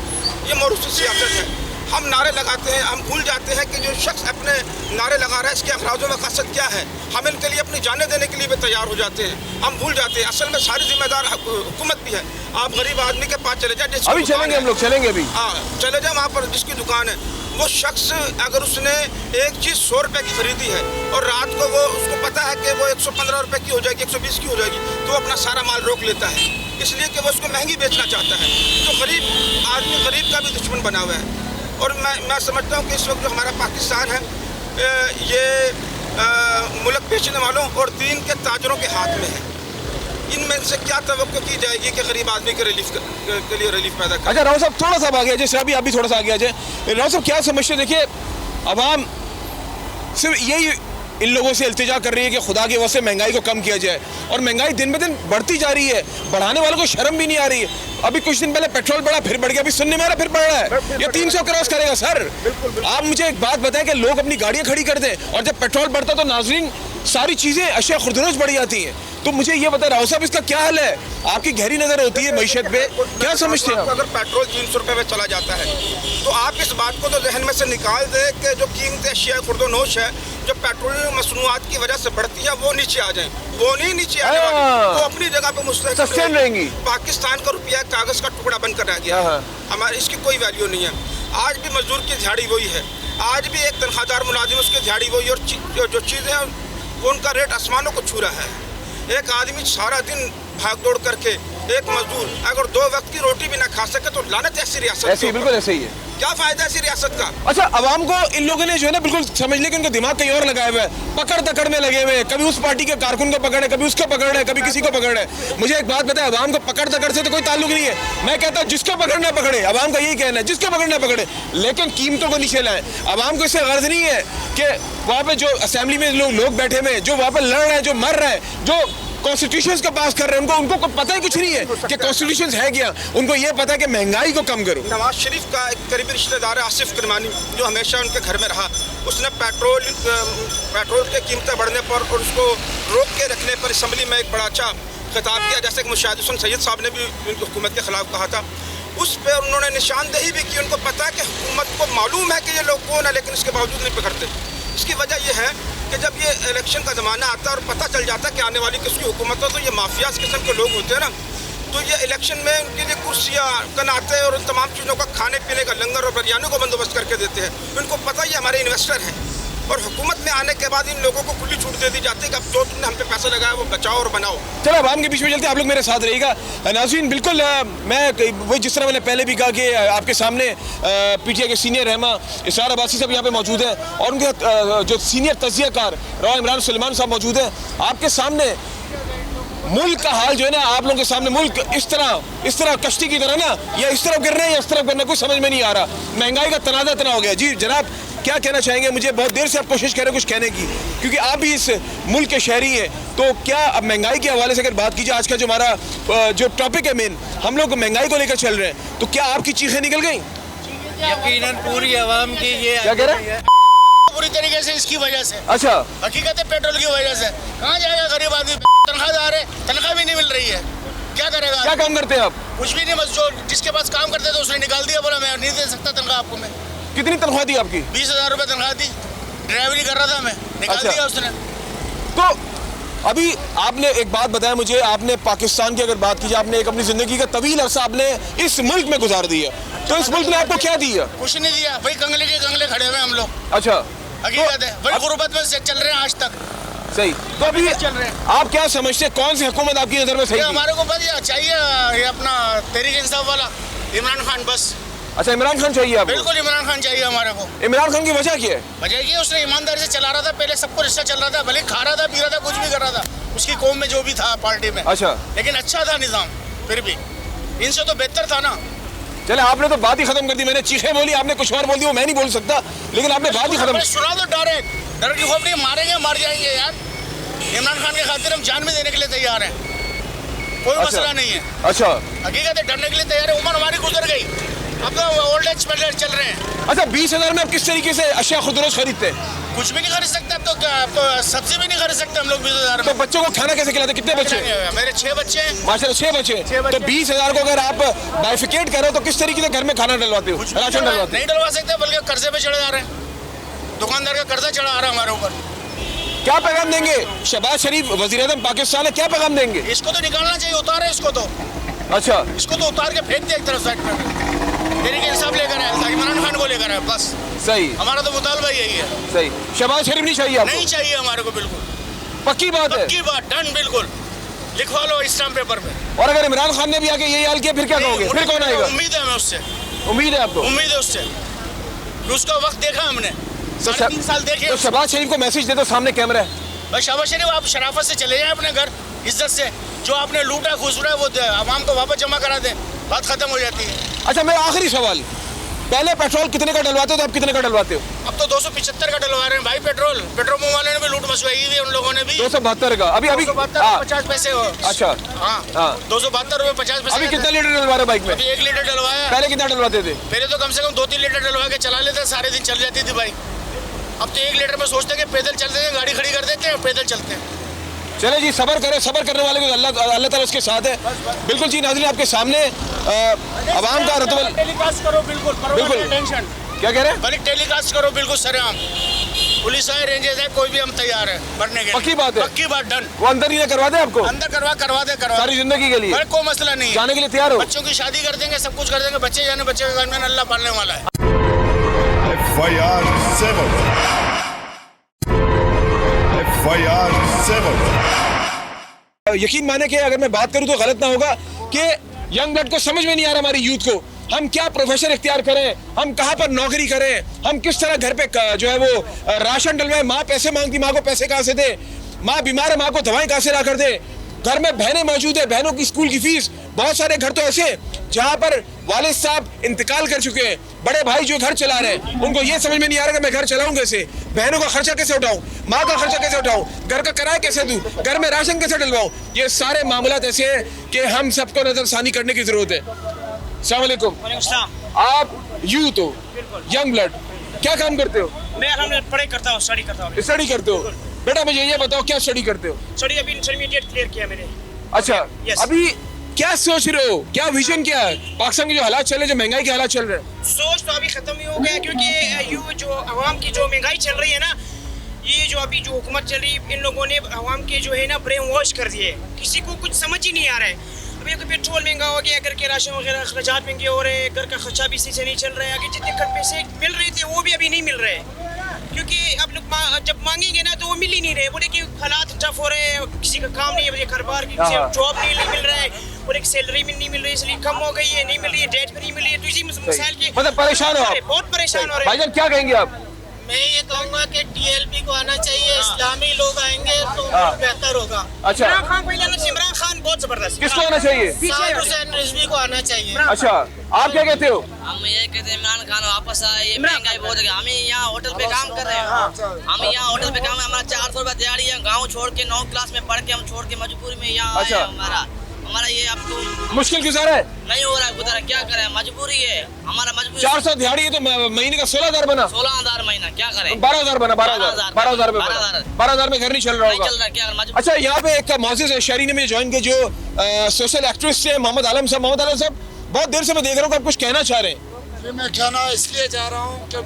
ये मौरूसी सियासत है। हम नारे लगाते हैं, हम भूल जाते हैं कि जो शख्स अपने नारे लगा रहा है इसके अखराजों में मकसद क्या है। हम इनके लिए अपनी जानें देने के लिए भी तैयार हो जाते हैं, हम भूल जाते हैं असल में सारी जिम्मेदार हुकूमत भी है। आप गरीब आदमी के पास चले जाए, अभी चलेंगे हम लोग, चलेंगे अभी, हाँ चले जाए वहाँ पर जिसकी दुकान है, वो शख्स अगर उसने एक चीज़ 100 रुपये की खरीदी है और रात को वो उसको पता है कि वो 115 रुपये की हो जाएगी, 120 की हो जाएगी, तो वो अपना सारा माल रोक लेता है, इसलिए कि वो उसको महंगी बेचना चाहता है। तो गरीब आदमी गरीब का भी दुश्मन बना हुआ है। और मैं समझता हूँ कि इस वक्त जो हमारा पाकिस्तान है, ये मुल्क बेचने वालों और दीन के ताजरों के हाथ में है। इनमें से क्या तवक्को की जाएगी कि गरीब आदमी के रिलीफ के लिए रिलीफ पैदा करें? अच्छा राव साहब, थोड़ा सा आ गया जैसे अभी थोड़ा सा आ गया जाए। राव साहब, क्या समझते? देखिए, अवाम सिर्फ यही इन लोगों से इल्तिजा कर रही है कि खुदा की वजह से महंगाई को कम किया जाए, और महंगाई दिन ब दिन बढ़ती जा रही है, बढ़ाने वालों को शर्म भी नहीं आ रही है। अभी कुछ दिन पहले पेट्रोल बढ़ा, फिर बढ़ गया, अभी सुनने में आ रहा फिर बढ़ रहा है, ये 300 क्रॉस करेगा सर। आप मुझे एक बात बताएं कि लोग अपनी गाड़ियां खड़ी कर दें, और जब पेट्रोल बढ़ता तो नाज़रीन सारी चीजें अशिया खुर्दरोज बढ़ जाती हैं। तो मुझे ये बताएं राव साहब, इसका क्या हल है? आपकी गहरी नजर होती है मईशत पे, क्या समझते हैं आप? अगर पेट्रोल 300 रुपये में चला जाता है तो आप इस बात को तो जहन में से निकाल दें कि जो कीमत अशिया खुर्दोनोश है, जो पेट्रोलियम मसनूआत की वजह से बढ़ती है, वो नीचे आ जाए, वो नहीं नीचे आने वाली, वो अपनी जगह पे सस्टेन रहेंगी। पाकिस्तान का रुपया कागज का टुकड़ा बनकर रह गया, हमारी इसकी कोई वैल्यू नहीं है। आज भी मजदूर की दिहाड़ी वही है, आज भी एक तनख्वाहदार मुलाजिम उसकी दिहाड़ी वही, और जो चीज़ें हैं वो उनका रेट आसमानों को छू रहा है। एक आदमी सारा दिन भाग दौड़ करके, एक मजदूर अगर 2 वक्त की रोटी भी ना खा सके तो लानत ऐसी रियासत, ऐसे बिल्कुल ऐसे ही है। क्या फायदा ऐसी रियासत का? अच्छा, अवाम को इन लोगों ने जो है ना बिल्कुल समझ लिया कि उनका दिमाग कहीं और लगाया हुआ है, पकड़ तकड़ में लगे हुए हैं, कभी उस पार्टी के कारकुन को पकड़े, कभी उसको पकड़े, कभी किसी को पकड़े। मुझे एक बात बताए, अवाम को पकड़ तकड़ से तो कोई ताल्लुक नहीं है। मैं कहता हूँ जिसको पकड़ना पकड़े, अवाम का यही कहना है, जिसको पकड़ना पकड़े, लेकिन कीमतों को नीचे लाएं। अवाम को इससे गर्ज नहीं है कि वहाँ पे जो असेंबली में लोग बैठे हुए, जो वहाँ पे लड़ रहे हैं, जो मर रहे हैं, जो कॉन्स्टिट्यूशन का पास कर रहे हैं, उनको पता ही कुछ नहीं है कि कॉन्स्टिट्यूशन है क्या। उनको ये पता है कि महंगाई को कम करो। नवाज शरीफ का एक करीबी रिश्तेदार है आसिफ करमानी, जो हमेशा उनके घर में रहा, उसने पेट्रोल के कीमतें बढ़ने पर और उसको रोक के रखने पर असम्बली में एक बड़ा अच्छा खिताब किया, जैसे कि मुशाहिद हुसैन सैयद साहब ने भी उनकी हुकूमत के खिलाफ कहा था। उस पर उन्होंने निशानदेही भी की, उनको पता है कि हुकूमत को मालूम है कि ये लोग कौन है, लेकिन इसके बावजूद नहीं पकड़ते। इसकी वजह यह है कि जब ये इलेक्शन का ज़माना आता है और पता चल जाता है कि आने वाली किसकी हुकूमत है, तो ये माफियाज किस्म के लोग होते हैं ना, तो ये इलेक्शन में उनके लिए कुर्सियाँ कनाते हैं और उन तमाम चीज़ों का खाने पीने का लंगर और बिरयानी को बंदोबस्त करके देते हैं। उनको पता ही हमारे इन्वेस्टर हैं, और हुकूमत में आने के बाद इन लोगों को खुली छूट दे दी जाती है कि अब जो तुमने हम पे पैसा लगाया वो बचाओ और बनाओ। चलो आवाम के बीच में चलते, आप लोग मेरे साथ रहिएगा। नाज़रीन, बिल्कुल मैं वही जिस तरह मैंने पहले भी कहा कि आपके सामने पीटीआई के सीनियर रहमा इसरार अब्बासी साहब यहाँ पे मौजूद हैं, और उनके जो सीनियर तज़कियाकार राव इमरान सुलेमान साहब मौजूद हैं। आपके सामने मुल्क का हाल जो है ना, आप लोगों के सामने मुल्क इस तरह कश्ती की तरह ना, या इस तरफ गिर रहे हैं या इस तरफ गिरना, कुछ समझ में नहीं आ रहा। महंगाई का तनाज़ा इतना हो गया। जी जनाब, क्या कहना चाहेंगे? मुझे बहुत देर से आप कोशिश कर रहे हैं कुछ कहने की, क्योंकि आप भी इस मुल्क के शहरी हैं, तो क्या अब महंगाई के हवाले से अगर बात कीजिए, आज का जो हमारा जो टॉपिक है मेन, हम लोग महंगाई को लेकर चल रहे हैं, तो क्या आपकी चीखें निकल गई? यकीनन पूरी आवाम की ये क्या कह रहे हैं? पूरी तरीके से इसकी वजह से, अच्छा, हकीकत है पेट्रोल की वजह से। कहाँ जाएगा गरीब आदमी? तनख्वाहदार है, तनख्वाह भी नहीं मिल रही है, क्या करेगा? क्या काम करते हैं आप? कुछ भी नहीं, बस जो जिसके पास काम करते थे उसने निकाल दिया, बोला मैं नहीं दे सकता तनख्वाह आपको। मैं कितनी तनख्वाह दी आपकी? 20,000 रुपये तनख्वाह दी, ड्राइवरी कर रहा था मैं, निकाल अच्छा। दिया उसने। तो अभी आपने एक बात बताया मुझे, आपने पाकिस्तान की अगर बात कीजिए, आपने एक अपनी जिंदगी का तवील अरसा आपने इस मुल्क में गुजार दिया, तो इस मुल्क ने आपको क्या दिया? कुछ नहीं दिया, वही कंगले के कंगले खड़े हुए हम लोग। अच्छा, हकीकत है, वही गुर्बत में चल रहे हैं आज तक। सही। तो अभी चल रहे हैं। आप क्या समझते हैं, कौन सी हुकूमत आपकी नजर में सही थी? हमारे को बढ़िया चाहिए ये अपना तहरीक इंसाफ वाला इमरान खान, बस। अच्छा, इमरान खान चाहिए आपको? बिल्कुल इमरान खान चाहिए हमारे को। इमरान खान की वजह क्या है? वजह की उसने ईमानदारी से चला रहा था, पहले सबको रिश्ता चल रहा था, भले खा रहा था, पी रहा था, कुछ भी कर रहा था, उसकी कौम में जो भी था पार्टी में। अच्छा, लेकिन अच्छा था निज़ाम, फिर भी इनसे तो बेहतर था ना। चले, आपने तो बात ही खत्म कर दी। मैंने चीखें बोली, आपने कुछ और बोल दी, वो मैं नहीं बोल सकता, लेकिन आपने बात ही खत्म। सुना दो डायरेक्ट, डर की खौफ नहीं, मारेंगे मर जाएंगे यार। इमरान खान के खातिर हम जान भी देने के लिए तैयार हैं, कोई मसला नहीं है। अच्छा, हकीकत है, डरने के लिए तैयार है। उम्र हमारी गुजर गई, अब तो ओल्ड एज पर चल रहे हैं। अच्छा, 20,000 में आप किस तरीके से अशिया खुदरोज खरीदते हैं? कुछ भी नहीं खरीद सकते अब तो, अब तो सब्जी भी नहीं खरीद सकते हम लोग 20,000 तो में। बच्चों को खाना कैसे खिलाते? कितने बच्चे? मेरे 6 बच्चे हैं। माशाल्लाह 6 बच्चे। तो 20,000 को अगर आप बाइफिकेट करो तो किस तरीके से घर में खाना डलवाते हो, राशन डलवाते हो? नहीं डलवा सकते, बल्कि कर्जे पे चढ़े जा रहे हैं, दुकानदार का कर्जा चढ़ा आ रहा है हमारे ऊपर। क्या पैगाम देंगे? शहबाज शरीफ वजीर आज़म पाकिस्तान है, क्या पैगाम देंगे? इसको तो निकालना चाहिए, उतारे इसको तो, अच्छा, इसको तो उतार के फेंक दे एक तरफ साइड पे। तहरीक इंसाफ लेकर आए, इमरान खान को लेकर आए, बस। सही, हमारा तो मुतालबा यही है। सही। शहबाज शरीफ नहीं चाहिए आपको? नहीं चाहिए हमारे को, बिल्कुल पक्की बात है? पक्की बात, डन, बिल्कुल लिखवा लो स्टाम्प पेपर पे। और अगर इमरान खान ने भी आके यही हाल किया, फिर क्या कहोगे? फिर कौन आएगा? उम्मीद है हमें उससे, उम्मीद है आपको? उम्मीद है उससे, उसका वक्त देखा हमने, 3.5 साल देखे। तो शहबाज शरीफ को मैसेज दे दो, सामने कैमरा है। भाई शहबाज शरीफ, आप शराफत से चले जाए अपने घर, इज्जत से। जो आपने लूटा खुसरा है वो आवाम को वापस जमा करा दे, बात खत्म हो जाती है। अच्छा, मेरा आखिरी सवाल, पहले पेट्रोल कितने का डलवाते हो तो अब कितने का डलवाते हो? अब तो 275 का डलवा रहे हैं भाई पेट्रोल। पेट्रोल पंप वाले ने भी लूट मचवाई हुई है उन लोगों ने भी। 272 का अभी अभी 272 हाँ, 50 पैसे हो। अच्छा हाँ हाँ 272 रुपए 50 पैसे। अभी कितना लीटर डलवा रहे हो बाइक में? अभी 1 लीटर डलवाया। पहले कितना डलवाते थे? पहले तो कम से कम 2-3 लीटर डलवा के चला लेते, सारे दिन चल जाती थी बाइक। अब तो 1 लीटर में सोचते हैं कि पैदल चलते हैं, गाड़ी खड़ी कर देते हैं, पैदल चलते हैं। चले जी, सबर करें, सबर करने वाले को अल्लाह ताला उसके साथ है। बिल्कुल जी नाज़रीन, आपके सामने अवाम का रतबल टेलीकास्ट करो बिल्कुल, बिल्कुल। टेंशन क्या कह रहे हैं? बल्कि टेलीकास्ट करो बिल्कुल सरेआम। पुलिस है, रेंजर्स है, कोई भी हम तैयार है बढ़ने के। पक्की बात है? पक्की बात, डन। वो अंदर ही ना करवा दे आपको? अंदर करवा दे सारी जिंदगी के लिए अरे कोई मसला नहीं है। जाने के लिए तैयार हो? बच्चों की शादी कर देंगे, सब कुछ कर देंगे, बच्चे जाने, बच्चे का घर में अल्लाह पालने वाला है। FIR 7 FIR 7 यकीन माने कि अगर मैं बात करूं तो गलत ना होगा कि यंग ब्लड को समझ में नहीं आ रहा हमारी यूथ को हम क्या प्रोफेशन इख्तियार करें, हम कहाँ पर नौकरी करें, हम किस तरह घर पे जो है वो राशन डलवाएं। माँ पैसे मांगती, माँ को पैसे कहाँ से दे? माँ बीमार है, माँ को दवाएं कहाँ से ला कर दे? घर में बहनें मौजूद है, बहनों की स्कूल की फीस। बहुत सारे घर तो ऐसे जहाँ पर वालिद साहब इंतकाल कर चुके हैं, बड़े भाई जो घर चला रहे हैं, उनको ये समझ में नहीं आ रहा कि मैं घर चलाऊं कैसे, बहनों का खर्चा कैसे उठाऊं, माँ का खर्चा कैसे उठाऊं, घर का किराया कैसे दूं, घर में राशन कैसे डलवाऊं। ये सारे मामलात ऐसे हैं कि हम सबको नजरसानी करने की जरूरत है। अस्सलाम वालेकुम। आप यूथ हो, यंग ब्लड, क्या काम करते हो? मैं अल्हम्दुलिल्लाह पढ़ाई करता हूँ, स्टडी करता हूँ। स्टडी करते हो? बेटा मुझे ये बताओ क्या स्टडी करते हो? स्टडी अभी इंटरमीडिएट क्लियर किया मैंने। अच्छा Yes. अभी क्या सोच रहे हो, क्या विजन क्या है? पाकिस्तान के जो हालात चल रहे हैं, जो महंगाई के हालात चल रहे हैं, सोच तो अभी खत्म ही हो गया, क्योंकि यू जो अवाम की जो महंगाई चल रही है ना, ये जो अभी जो हुकूमत चल रही है, इन लोगों ने अवाम के जो है ना ब्रेन वॉश कर दिए। किसी को कुछ समझ ही नहीं आ रहा है। अभी अगर पेट्रोल महंगा हो गया, घर के राशन वगैरह अखराजात महंगे हो रहे हैं, घर का खर्चा भी सही से नहीं चल रहा है। आगे जितने पैसे मिल रहे थे वो भी अभी नहीं मिल रहे, क्योंकि अब लोग जब मांगेंगे ना तो वो मिल ही नहीं रहे। बोले कि हालात टफ हो रहे हैं, किसी का काम नहीं है, घर बार किसी जॉब नहीं मिल रहा है, और एक सैलरी भी नहीं मिल रही, इसलिए कम हो गई है, नहीं मिल रही है, डेट भी नहीं मिल रही है। तो इसी मसाइल की मतलब परेशान हो आप? बहुत परेशान हो रहे हैं। भाईजान क्या कहेंगे आप? मैं ये कहूँगा कि TLP को आना चाहिए, इस्लामी लोग आएंगे तो बेहतर होगा। अच्छा इमरान खान को लाना चाहिए, इमरान खान बहुत जबरदस्त। किसको आना चाहिए? साद हुसैन रिजवी को आना चाहिए। अच्छा आप क्या कहते हो? हम ये कहते हैं इमरान खान वापस आए, ये महंगाई बहुत है। हम यहाँ होटल पे काम कर रहे हैं, हम यहाँ होटल पे काम, हमारा 400 रुपया दिहाड़ी है। गाँव छोड़ के 9 क्लास में पढ़ के हम छोड़ के मजबूरी में यहाँ आए हैं। हमारा ये अब तो मुश्किल गुजारा है, नहीं हो रहा है गुजारा, क्या करें, मजबूरी है हमारा, मजबूरी। 400 दिहाड़ी है तो महीने का 16,000 बना, 16,000 महीना, क्या करें? 12,000 बना, 12,000 में 12,000 में घर नहीं चल रहा नहीं होगा। चल रहा, क्या करें? अच्छा यहाँ पे एक मोअज़्ज़िज़ शहरी ने मुझे ज्वाइन किया, जो सोशल एक्टिविस्ट है, मोहम्मद आलम साहब। मोहम्मद आलम साहब, बहुत देर से मैं देख रहा हूँ कि आप कुछ कहना चाह रहे हैं। जी, मैं कहना इसलिए चाह रहा हूँ कि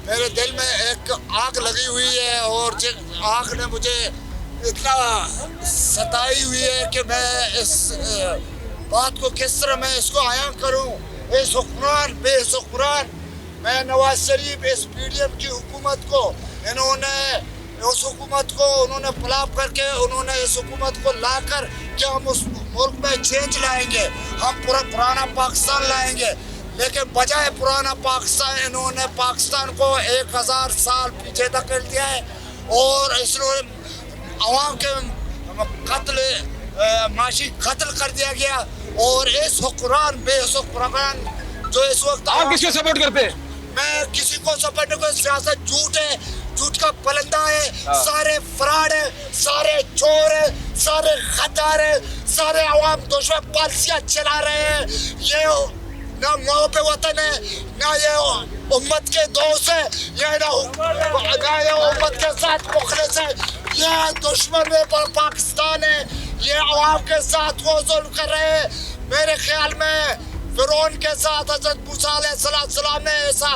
मेरे दिल में एक आग लगी हुई है, और आग ने मुझे इतना सताई हुई है कि मैं इस बात को किस तरह मैं इसको आया करूँ। इस हुक्मरान, बेस हुक्मरान, मैं नवाज शरीफ, इस PDM की हुकूमत को, इन्होंने उस हुकूमत को उन्होंने फ्लॉप करके उन्होंने इस हुकूमत को लाकर कि हम उस मुल्क में चेंज लाएंगे, हम पूरा पुराना पाकिस्तान लाएंगे, लेकिन बजाय पुराना पाकिस्तान इन्होंने पाकिस्तान को 1000 साल पीछे धकेल दिया है। और इसने अवाम के माशी कत्ल कर दिया गया। और इस हुक्मरान, बेहुक्मरान जो इस वक्त, आप किसको सपोर्ट करते हैं? मैं किसी को सपोर्ट नहीं करता। सियासत झूठ है, झूठ का पलंदा है, सारे फ्रॉड है, सारे चोर है, सारे गद्दार है, सारे अवाम दुश्मन पॉलिसियाँ चला रहे हैं। ये ना मोहब्बत वतन है, ना ये उम्मत के दोस्त है, ना ये उम्मत के साथ मुखलिस है। ये दुश्मन है पाकिस्तान है, ये अवाम के साथ वो जुल्म कर रहे हैं। मेरे ख्याल में फिरौन के साथ हज़रत मूसा अलैहिस्सलाम ने ऐसा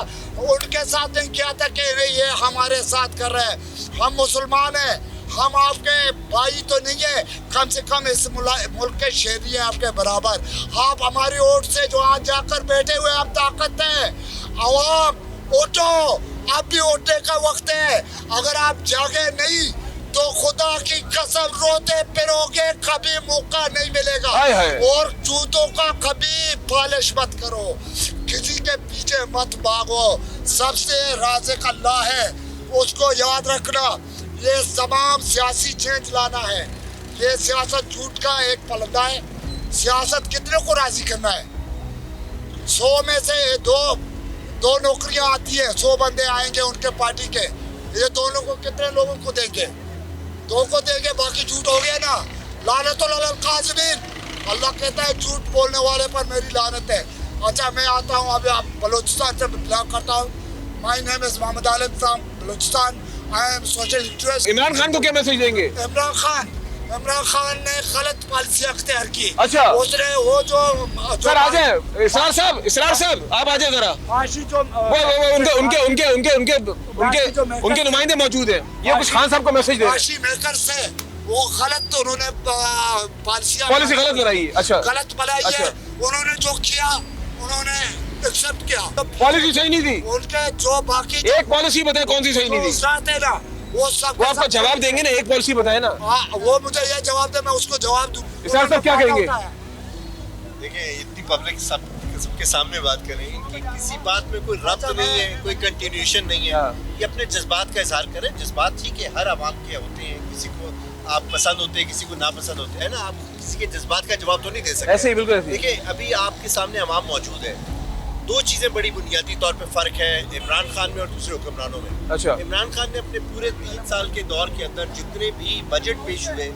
उनके साथ नहीं किया था कि ये हमारे साथ कर रहे हैं। हम मुसलमान हैं, हम आपके भाई तो नहीं है, कम से कम इस मुल्क के शहरी हैं आपके बराबर। आप हमारी ओट से जो आज जाकर बैठे हुए आप ताकत हैं। अवाम उठो, अब भी उठने का वक्त है। अगर आप जागे नहीं तो खुदा की कसम रोते फिरोगे, कभी मौका नहीं मिलेगा। और जूतों का कभी पॉलिश मत करो, किसी के पीछे मत भागो। सबसे राज़िक अल्लाह है, उसको याद रखना। ये तमाम सियासी चेंज लाना है। ये सियासत झूठ का एक पलंदा है। सियासत कितने को राजी करना है? 100 में से 2 2 नौकरियां आती है, 100 बंदे आएंगे उनके पार्टी के, ये दोनों को कितने लोगों को देंगे? 2 को देंगे, बाकी झूठ हो गया ना। लानतुल अलल काज़िमीन, अल्लाह कहता है झूठ बोलने वाले पर मेरी लानत है। अच्छा, मैं आता हूँ अभी, आप बलूचिस्तान से बिलोंग करता हूँ। माय नेम इज मोहम्मद आलिम from Balochistan. I am social interest. Imran Khan को क्या मैसेज देंगे? इमरान खान ने गलत पॉलिसी अख्तियार की। अच्छा, उसने वो जो सर आ जाए, इसरार साहब आप आ जाए जरा। वो उनके नुमाइंदे मौजूद हैं, ये कुछ खान साहब को मैसेज दे रहे हैं। मेकर से वो गलत, तो उन्होंने पॉलिसी गलत बनाई है। अच्छा, गलत बनाई है। उन्होंने जो किया उन्होंने एक्सेप्ट किया। पॉलिसी सही नहीं थी उनके, जो बाकी एक पॉलिसी बताए कौन सी सही नहीं थी? ना वो सब, वो आपको जवाब देंगे ना, एक पॉलिसी बताए ना। वो मुझे ये जवाब दे, मैं उसको जवाब दूं। इसरार साहब क्या कहेंगे? देखिए, इतनी पब्लिक सबके सामने बात कर रही है कि किसी बात में कोई रब्त नहीं है, कोई कंटिन्यूएशन नहीं है। ये अपने जज्बात का इजहार करें। जज्बात ठीक है, हर आवाम के होते हैं, किसी को आप पसंद होते हैं, किसी को नापसंद होते हैं ना। आप किसी के जज्बात का जवाब तो नहीं दे सकते। ऐसे ही बिल्कुल। देखिए, अभी आपके सामने अवाम मौजूद है। 2 चीज़ें बड़ी बुनियादी तौर पे फ़र्क है इमरान खान में और दूसरे हुक्मरानों में। अच्छा, इमरान खान ने अपने पूरे 3 साल के दौर के अंदर जितने भी बजट पेश हुए,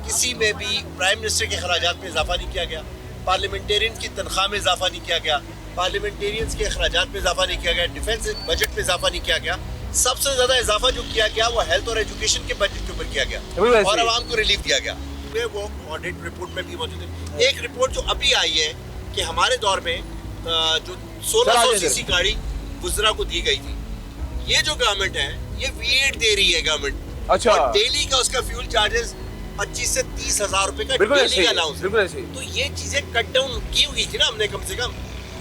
किसी में भी प्राइम मिनिस्टर के खराजात में इजाफा नहीं किया गया, पार्लियामेंटेरियन की तनख्वाह में इजाफा नहीं किया गया, पार्लियामेंटेरियंस के खराजात में इजाफा नहीं किया गया, डिफेंस बजट में इजाफा नहीं किया गया। सबसे ज़्यादा इजाफा जो किया गया वो हेल्थ और एजुकेशन के बजट के ऊपर किया गया और आवाम को रिलीफ दिया गया। वो ऑडिट रिपोर्ट में भी मौजूद है। एक रिपोर्ट जो अभी आई है कि हमारे दौर में जो 1600 सीसी गाड़ी गुजरा को दी गई थी, ये जो गवर्नमेंट है ये V8 दे रही है गवर्नमेंट। अच्छा, और डेली का उसका फ्यूल चार्जेस 25 से 30 हजार रुपए का डेली का अलाउंस। तो ये चीजें कट डाउन की हुई थी ना हमने, कम से कम।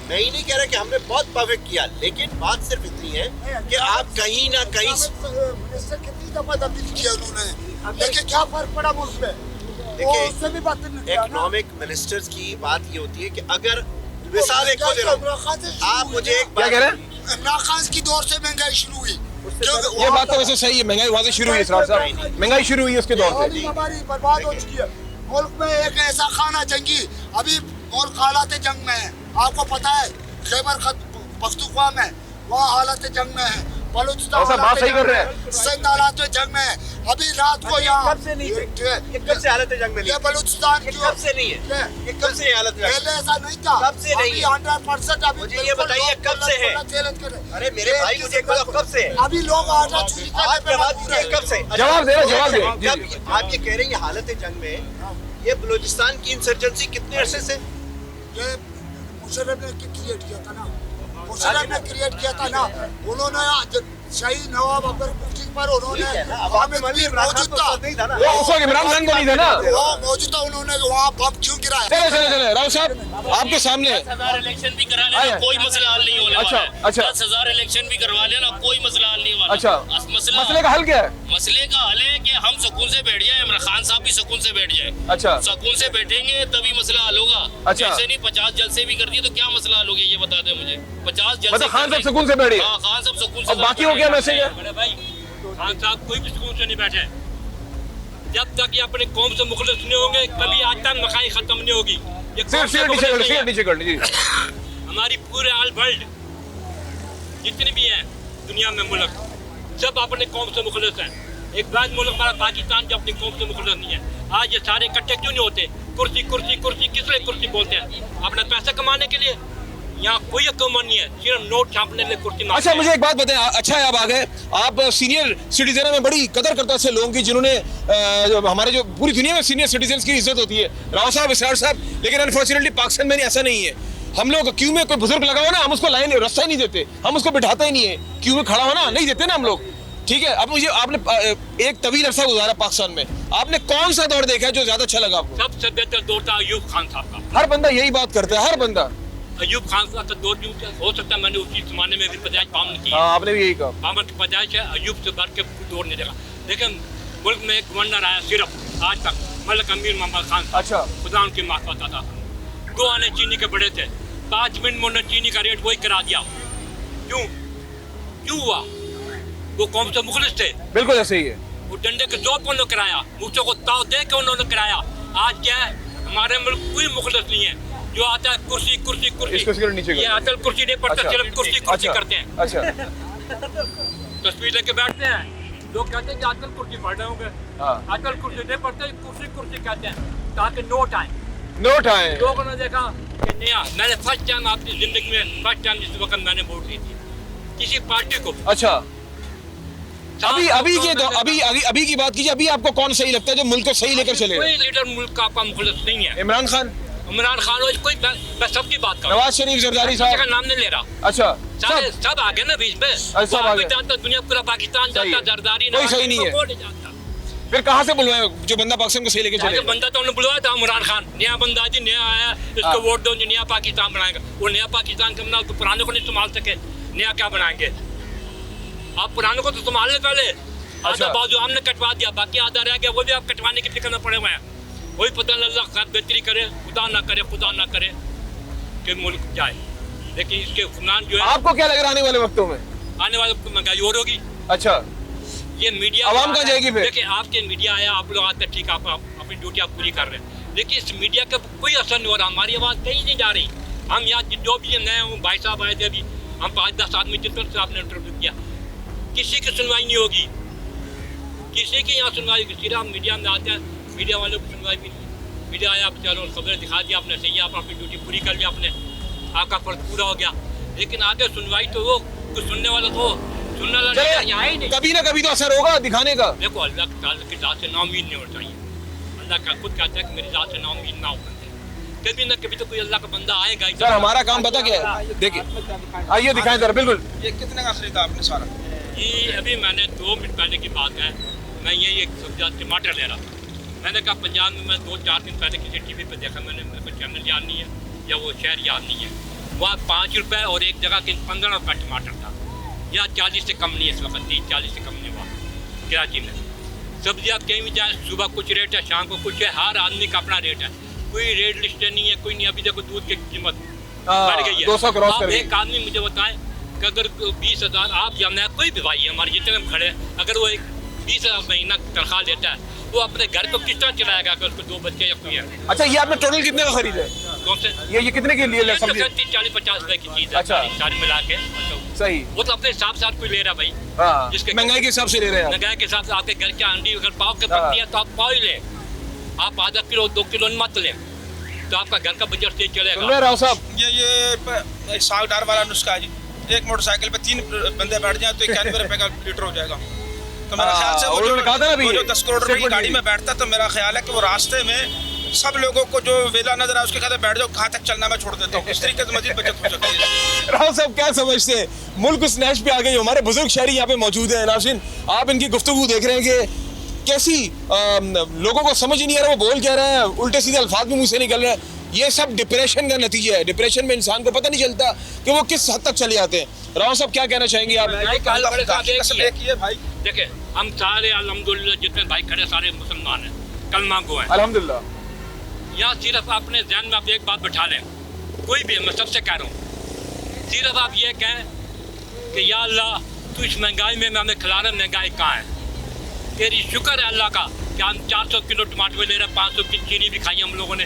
मैं ही नहीं कह रहा कि हमने बहुत परफेक्ट किया, लेकिन बात सिर्फ इतनी है कि आप कहीं ना कहीं कितनी दफा तब्दीली किया उन्होंने, लेकिन क्या फर्क पड़ा मुल्क में? देखिए, इकोनॉमिक मिनिस्टर्स की बात ये होती है कि अगर मिसाल एक को दे रहा हूं, आप मुझे एक क्या कह रहे हैं? इमरान खान की दौर से महंगाई शुरू हुई। ये बात तो वैसे सही है, महंगाई वहां से शुरू हुई। इसरार साहब, महंगाई शुरू हुई उसके दौर से। हमारी बर्बाद हो चुकी है। मुल्क में एक ऐसा खाना जंगी, अभी मुल्क हालात जंग में है। आपको पता है खैबर पख्तूनख्वा में वहाँ हालत जंग में है, बलूचिस्तान बात सही कर रहे हैं, सिंध हालात जंग में है। अभी रात को यहाँ कब से नहीं है, कब से हालत जंग में नहीं है? बलूचिस्तान कब से नहीं है, कब से हालत जंग? पहले ऐसा नहीं था, कब से नहीं है? 100% अभी। मुझे ये बताइए कब से है? अरे मेरे भाई, मुझे कब से है? अभी लोग आटा चोरी करने पे मजबूर हैं। कब से? जवाब दे, जवाब दे। आप ये कह रहे हैं ये हालत जंग में, ये बलूचिस्तान की इंसर्जेंसी कितने अरसे से? ये मुशर्रफ ने क्रिएट किया था ना, मुशर्रफ ने क्रिएट किया था ना। उन्होंने शहीद नवाब अकबर मुफ्ती पर उन्होंने मौजूद था, उस वक्त इमरान खान को नहीं था ना, वो मौजूद था। उन्होंने वहाँ बम क्यों गिराया? चले राव साहब, आपके सामने 10,000 इलेक्शन भी करा लेना, कोई मसला हल नहीं होने वाला है। अच्छा, 10,000 इलेक्शन भी करवा लेना, कोई मसला हल नहीं वाला। अच्छा, मसले का हल क्या है? मसले का हल है कि हम सुकून से बैठ जाए, इमरान खान साहब भी सुकून से बैठ जाए। अच्छा, सुकून से बैठेंगे तभी मसला हल होगा। अच्छा, ऐसे नहीं 50 जलसे भी कर दिए तो क्या मसला हल हो गया, ये बता दे मुझे। 50 जलसे मतलब खान साहब सुकून से बैठे? हाँ, खान साहब सुकून से। बाकी हो क्या मैसेज है? बड़े भाई, खान साहब कोई भी सुकून से नहीं बैठे जब तक ये अपने कौम से मुखलिस नहीं होंगे, कभी आज तक मखाई खत्म नहीं होगी। हमारी पूरे आल वर्ल्ड जितने भी हैं दुनिया में मुल्क, सब अपने कौम से मुखलिस हैं। एक बात मुल्क हमारा पाकिस्तान जो अपनी कौम से मुखलिस नहीं है। आज ये सारे इकट्ठे क्यों नहीं होते? कुर्सी कुर्सी कुर्सी, किस लिए कुर्सी बोलते हैं? अपना पैसा कमाने के लिए। यहाँ कोई हुकूमत नहीं है, सिर्फ नोट छापने के लिए कुर्सी। अच्छा, मुझे एक बात बताएं, अच्छा है आप आ गए, आप सीनियर सिटीजन में बड़ी कदर करता है लोगों की, जिन्होंने हमारे जो पूरी दुनिया में सीनियर सिटीजन की इज्जत होती है, राव साहब, इसरार साहब, लेकिन अनफॉर्चुनेटली पाकिस्तान में ऐसा नहीं है। हम लोग क्यू में कोई बुजुर्ग लगा हुआ ना, हम उसको लाइन रास्ता ही नहीं देते, हम उसको बिठाते ही नहीं है। क्यू में खड़ा होना नहीं देते ना हम लोग, ठीक है। अब मुझे आपने एक तवील अरसा गुजारा पाकिस्तान में, आपने कौन सा दौर देखा है जो ज्यादा अच्छा लगा आपको? सबसे बेहतर दौर था अयूब खान साहब का। हर बंदा यही बात करता है, हर बंदा। अयूब खान साहब का दौर हो सकता है, मैंने उसी जमाने में भी पैदाइश पामन की। हाँ, आपने भी यही कहा। पामन की पैदाइश है, अयूब से बढ़ के दौर नहीं देखा। लेकिन मुल्क में एक गवर्नर आया सिर्फ आज तक, मलिक अमीर मोहम्मद खान। अच्छा, खुदा उनकी माफ़ था। 2 आने चीनी के बड़े थे, 5 मिनट में उन्होंने चीनी का रेट वही करा दिया। क्यों हुआ? वो कौम से मुखलिस थे। बिल्कुल ऐसे ही है। वो डंडे के जोर पर उन्होंने कराया, मूसों को ताव दे के उन्होंने कराया। आज क्या है, हमारे मुल्क कोई मुखलिस नहीं है। जो आता है कुर्सी कुर्सी कुर्सी, इसको सिर्फ नीचे ये असल कुर्सी नहीं पड़ता, सिर्फ कुर्सी कुर्सी करते हैं। अच्छा तस्वीर लेके बैठते हैं, लोग कहते हैं कि असल कुर्सी पढ़ रहे होंगे, असल कुर्सी नहीं पढ़ते, कुर्सी कुर्सी कहते हैं, ताकि नो टाइम। लोगों ने देखा कि नया, मैंने फर्स्ट टाइम अपनी जिंदगी में फर्स्ट टाइम जिस वक्त मैंने वोट दी थी किसी पार्टी को। अच्छा, अभी की बात कीजिए, अभी आपको कौन सही लगता है जो मुल्क को सही लेकर चले? कोई लीडर मुल्क का आपका मुखलिस नहीं है। इमरान खान और कोई, मैं सबकी बात कर रहा हूं। नवाज शरीफ, जरदारी साहब का नाम नहीं ले रहा। अच्छा, सब आगे ना बीच में, सब आगे जानता दुनिया पूरा पाकिस्तान जानता, जरदारी कोई सही नहीं है। फिर कहाँ से बुलवाए जो बंदा पाकिस्तान को सही लेके चले? बंदा तो उन्होंने बुलवाया था, इमरान खान, नया बंदा जी, नया आया, इसको वोट दो, नया पाकिस्तान बनाएगा। वो नया पाकिस्तान का बना तो पुराने को नहीं संभाल सके, नया क्या बनाएंगे? आप पुराने को तो संभालने पहले, आधा बाजू हमने कटवा दिया, बाकी आधा रह गया, वो भी आप कटवाने के फिक्र में पड़े हुए हैं। वही पता नहीं, अल्लाह खैर बेहतरी करे, खुदा ना करे कि मुल्क जाए। लेकिन इसके हुक्मरान जो है, आपको क्या लग रहा है आने वाले वक्तों में? आने वाले वक्त में महंगाई और होगी। अच्छा, ये मीडिया आवाम कहाँ जाएगी फिर? देखिए, आपके मीडिया आया, आप लोग आते ठीक, आप अपनी ड्यूटी आप पूरी कर रहे हैं, लेकिन इस मीडिया का कोई असर नहीं हो रहा, हमारी आवाज़ कहीं नहीं जा रही। हम यहाँ जो भी नए भाई साहब आए थे, अभी हम 5-10 आदमी जितने से आपने इंटरव्यू किया, किसी की सुनवाई नहीं होगी, किसी की यहाँ सुनवाई होगी। सिर्फ हम मीडिया में आते हैं, मीडिया वालों की सुनवाई भी नहीं। मीडिया आया, आप चलो खबरें दिखा दी आपने, सही है, आप अपनी ड्यूटी पूरी कर ली आपने, आपका फर्ज पूरा हो गया, लेकिन आगे सुनवाई तो वो कुछ सुनने वाला तो सुनने वाला यहाँ ही नहीं। कभी ना कभी तो असर होगा दिखाने का। देखो, अल्लाह की ज़ात से नाउम्मीद नहीं होना चाहिए। अल्लाह का खुद कहता है कि मेरी ज़ात से नाउम्मीद ना होना चाहिए। कभी ना कभी तो कोई अल्लाह का बंदा आएगा। सर, हमारा काम पता क्या है? देखिए, आइए दिखाएं जरा। बिल्कुल। ये कितने का खरीदा आपने सारा? ये अभी मैंने 2 मिनट पहले की बात है, मैं ये एक सब्जी टमाटर ले रहा था। मैंने कहा पंजाब में मैं 2-4 दिन पहले किसी टीवी पे देखा, मैंने, मेरे को चैनल याद नहीं है या वो शहर याद नहीं है, वहाँ 5 रुपये और एक जगह के 15 रुपये टमाटर था। या 40 से कम नहीं है इस वक्त, 30-40 से कम नहीं हुआ कराची में। सब्जी आप कहीं भी जाए, सुबह कुछ रेट है, शाम को कुछ है, हर आदमी का अपना रेट है, कोई रेट लिस्ट नहीं है, कोई नहीं। अभी देखो दूध की कीमत बढ़ गई है, 200 क्रॉस कर गई। एक आदमी मुझे बताएं कि अगर 20,000 आप या मैं, कोई भी भाई है हमारे जितने हम खड़े, अगर वो 20,000 महीना तनख्वाह लेता है, वो अपने घर को किस तरह चलाएगा अगर उसको 2 बच्चे या कोई है? अच्छा, ये आपने टोटल कितने का खरीदा है? कौन से? ये कितने के लिए? 30-40-50 रुपए की चीज है। अच्छा, सारी मिला के सही। वो तो अपने हिसाब से कोई ले रहा भाई, जिसके महंगाई के हिसाब से ले रहे हैं। महंगाई के हिसाब से आपके घर की अंडी अगर पाव के पकती है तो आप पाव ही ले, आप आधा किलो 2 किलो मत ले, तो आपका घर का बजट से चलेगा। राव साहब, ये सागदार वाला नुस्खा है जी। एक मोटरसाइकिल पे 3 बंदे बैठ जाए तो 91 रुपए का लीटर हो जाएगा। तो मेरा ख्याल से वो जो 10 करोड़ रुपए की गाड़ी में बैठता, तो मेरा ख्याल है कि वो रास्ते में सब लोगों को जो वेला नजर आए उसके कहते बैठ जाओ, कहाँ तक चलना मैं छोड़ देता हूँ। इस तरीके से मजीद बचत हो सकती है। राव साहब, क्या समझते हैं, मुल्क उस नैश पे आ गई? हमारे बुजुर्ग शहरी यहाँ पे मौजूद है। नाज़रीन, आप इनकी गुफ्तगू देख रहे हैं कि कैसी लोगों को समझ ही नहीं आ रहा वो बोल क्या रहा है, उल्टे सीधे अल्फाज भी मुंह से निकल रहा है। ये सब डिप्रेशन का नतीजा है। डिप्रेशन में इंसान को पता नहीं चलता कि वो किस हद तक चले जाते हैं। राव साहब, क्या कहना चाहेंगे आप? भाई देखिए, हम सारे अल्हम्दुलिल्लाह जितने भाई खड़े सारे मुसलमान हैं, कलमा गो हैं अल्हम्दुलिल्लाह। यहाँ सिर्फ अपने ध्यान में आप एक बात बैठा लें, कोई भी, मैं सबसे कह रहा हूँ, सिर्फ आप ये कहें कि या अल्लाह तू इस महंगाई में हमें खिला रहा, महंगाई कहाँ है? तेरी शुक्र है अल्लाह का कि हम 400 किलो टमाटर ले रहे हैं, 500 की चीनी भी खाई हम लोगों ने,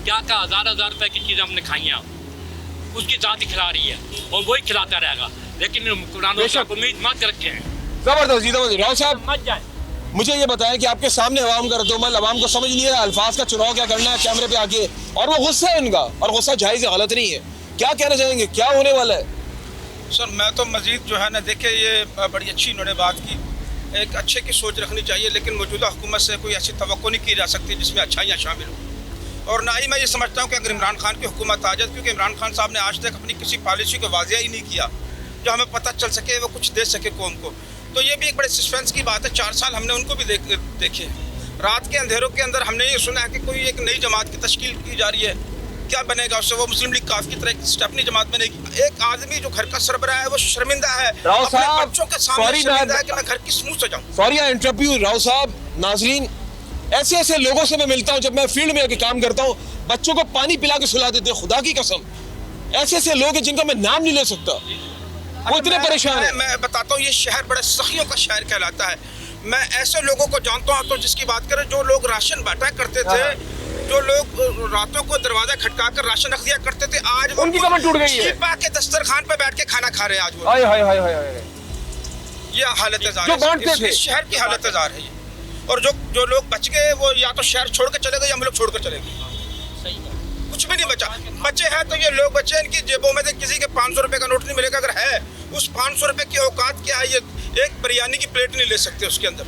क्या क्या हज़ार रुपए की चीज़ें हमने खाई हैं, उसकी ज़ात ही खिला रही है और वही खिलाता रहेगा। लेकिन उम्मीद मत रखें। जबरदस्त जी, राव साहब मत जाए। मुझे ये बताएं कि आपके सामने अवाम का रद्दोमल, अवाम को समझ नहीं है अल्फाज का चुनाव क्या करना है कैमरे पे आके, और वो गुस्सा है इनका, और गुस्सा जायज़ है, गलत नहीं है। क्या कहना चाहेंगे, क्या होने वाला है? सर, मैं तो मजीद जो है ना, देखिए ये बड़ी अच्छी इन्होंने बात की, एक अच्छे की सोच रखनी चाहिए, लेकिन मौजूदा हुकूमत से कोई ऐसी तवक्को नहीं की जा सकती जिसमें अच्छाइयाँ शामिल हों। और ना ही मैं ये समझता हूँ कि अगर इमरान खान की हुकूमत आ जाए, क्योंकि इमरान खान साहब ने आज तक अपनी किसी पॉलिसी को वाज़िया ही नहीं किया जो हमें पता चल सके, वो कुछ दे सके कौम को। तो ये भी एक बड़े सस्पेंस की बात है। 4 साल हमने उनको भी देखे। रात के अंधेरों के अंदर हमने ये सुना है कि कोई एक नई जमात की तश्कील की जा रही है, क्या बनेगा उससे? वो मुस्लिम लीग काफ की तरह एक स्टेपनी जमात बनेगी। एक आदमी जो घर का सरबराह है वो शर्मिंदा है, अपने बच्चों के सामने शर्मिंदा है कि मैं घर किस मुंह से जाऊं। सॉरी इंटरव्यू राव साहब। नाजरीन, ऐसे ऐसे लोगों से मैं मिलता हूं जब मैं फील्ड में आके काम करता हूं, बच्चों को पानी पिला के सुला देते हैं, खुदा की कसम। ऐसे ऐसे लोग हैं जिनका मैं नाम नहीं ले सकता, वो इतने परेशान है। मैं बताता हूँ, ये शहर बड़े सखियों का शहर कहलाता है। मैं ऐसे लोगों को जानता हूँ, तो जिसकी बात करें, जो लोग राशन बांटा करते थे, जो लोग रातों को दरवाजा खटकाकर राशन रख दिया करते थे, आज वो उनकी कमर टूट गई है। शीपा के दस्तरखान पे बैठ के खाना खा रहे हैं आज वो। हाय हाय हाय हाय हाय। ये हालत जार जो बांटते थे। इस शहर की हालत जार है ये। और जो लोग बच गए वो या तो शहर छोड़ के चले गए या हम लोग छोड़ कर चले गए, कुछ भी नहीं बचा। बचे हैं तो ये लोग बचे, इनकी जेबों में से किसी के 500 रुपए का नोट नहीं मिलेगा। अगर है उस 500 रुपए की औकात क्या है, ये एक बिरयानी की प्लेट नहीं ले सकते उसके अंदर।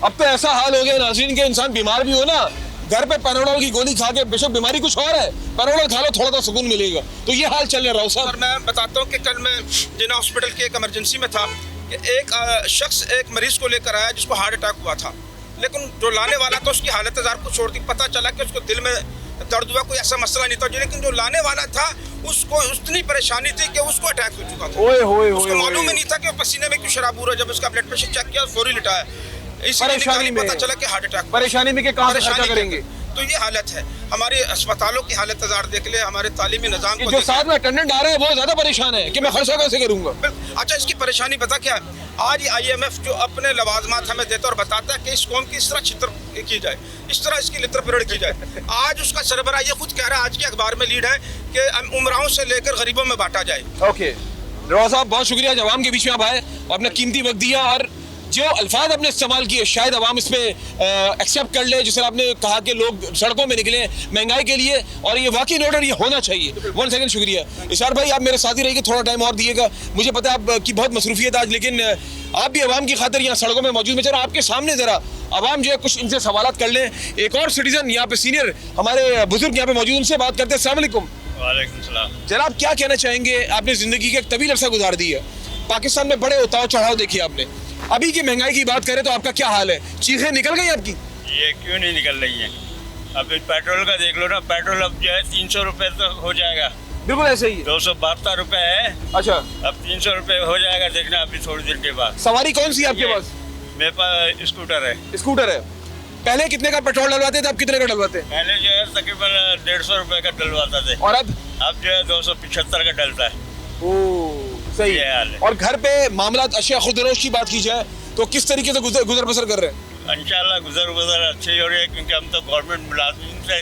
अब तो ऐसा हाल हो गया नाज़रीन के इंसान बीमार भी हो ना, घर पे पैराडोल की गोली खा के, बेशक बीमारी कुछ और है, पैराडोल खा लो थोड़ा तो सुकून मिलेगा। तो ये हाल चल रहा है साहब। और मैं बताता हूँ कि कल मैं जिना हॉस्पिटल के एक इमरजेंसी में था कि एक शख्स एक मरीज को लेकर आया जिसको हार्ट अटैक हुआ था, लेकिन जो लाने वाला था उसकी हालत जार को छोड़ दी। पता चला कि उसको दिल में दर्द हुआ, कोई ऐसा मसला नहीं था, लेकिन जो लाने वाला था उसको उतनी परेशानी थी कि उसको अटैक हो चुका था। ओए होए उसको होए मालूम ही नहीं था कि वो पसीने में क्यों शराब हो रहा है। जब उसका ब्लड प्रेशर चेक किया फौरी लिटाया, परेशानी में पता चला कि हार्ट अटैक। परेशानी में कहाँ से खर्चा करेंगे। तो ये हालत है हमारे अस्पतालों की हालत हजार देख ले, हमारे तालीमी निजाम को जो साथ में अटेंडेंट आ रहे हैं वो ज्यादा परेशान है कि मैं खर्चा कैसे करूंगा। अच्छा, इसकी परेशानी पता क्या है? आज IMF जो अपने लवाजमात हमें देता और बताता है कि इस कौम की इस तरह छितर की जाए, इस तरह इसकी लितर पिरड़ की जाए। आज उसका सरबराह ये खुद कह रहा है, आज के अखबार में लीड है कि उमराओं से लेकर गरीबों में बांटा जाए। ओके रवा साहब, बहुत शुक्रिया जवाब के बीच में आप आए, अपना कीमती वक्त दिया और जो अल्फाज आपने इस्तेमाल किए शायद अवाम इसमें एक्सेप्ट कर ले। जिससे आपने कहा कि लोग सड़कों में निकले महंगाई के लिए, और ये वाकई ऑर्डर ये होना चाहिए। 1 सेकंड, शुक्रिया इशार भाई, आप मेरे साथ ही रहिए, थोड़ा टाइम और दिएगा। मुझे पता है आपकी बहुत मसरूफियत आज, लेकिन आप भी अवाम की खातिर यहाँ सड़कों में मौजूद में। चलो आपके सामने जरा अवाम जो है कुछ इनसे सवालात कर लें। एक और सिटीजन यहाँ पे सीनियर हमारे बुजुर्ग यहाँ पे मौजूद, उनसे बात करते हैं। अस्सलाम वालेकुम। वालेकुम सलाम। जनाब क्या कहना चाहेंगे, आपने जिंदगी का एक तवील अरसा गुजार दी है, पाकिस्तान में बड़े उतार चढ़ाव देखिए आपने, अभी की महंगाई की बात करें तो आपका क्या हाल है? चीखें निकल गई आपकी? ये क्यों नहीं निकल रही है? अब पेट्रोल का देख लो ना, पेट्रोल अब जो है 300 रुपए तो हो जाएगा। बिल्कुल ऐसे ही 272 रुपए है। अच्छा, अब 300 रुपए हो जाएगा, देखना अभी थोड़ी देर के बाद। सवारी कौन सी है आपके पास? मेरे पास स्कूटर है। स्कूटर है। पहले कितने का पेट्रोल डलवाते थे, अब कितने का डलवाते हैं? पहले जो है तकरीबन 150 रुपए का डलवाता थे, और अब जो है 275 का डलता है। सही ये हाल है। और घर पे मामला अशिया खुदरोश की बात की जाए तो किस तरीके से गुजर बसर कर रहे हैं? इंशाल्लाह गुजर बसर अच्छी हो रही है, क्योंकि हम तो गवर्नमेंट मुलाजिम से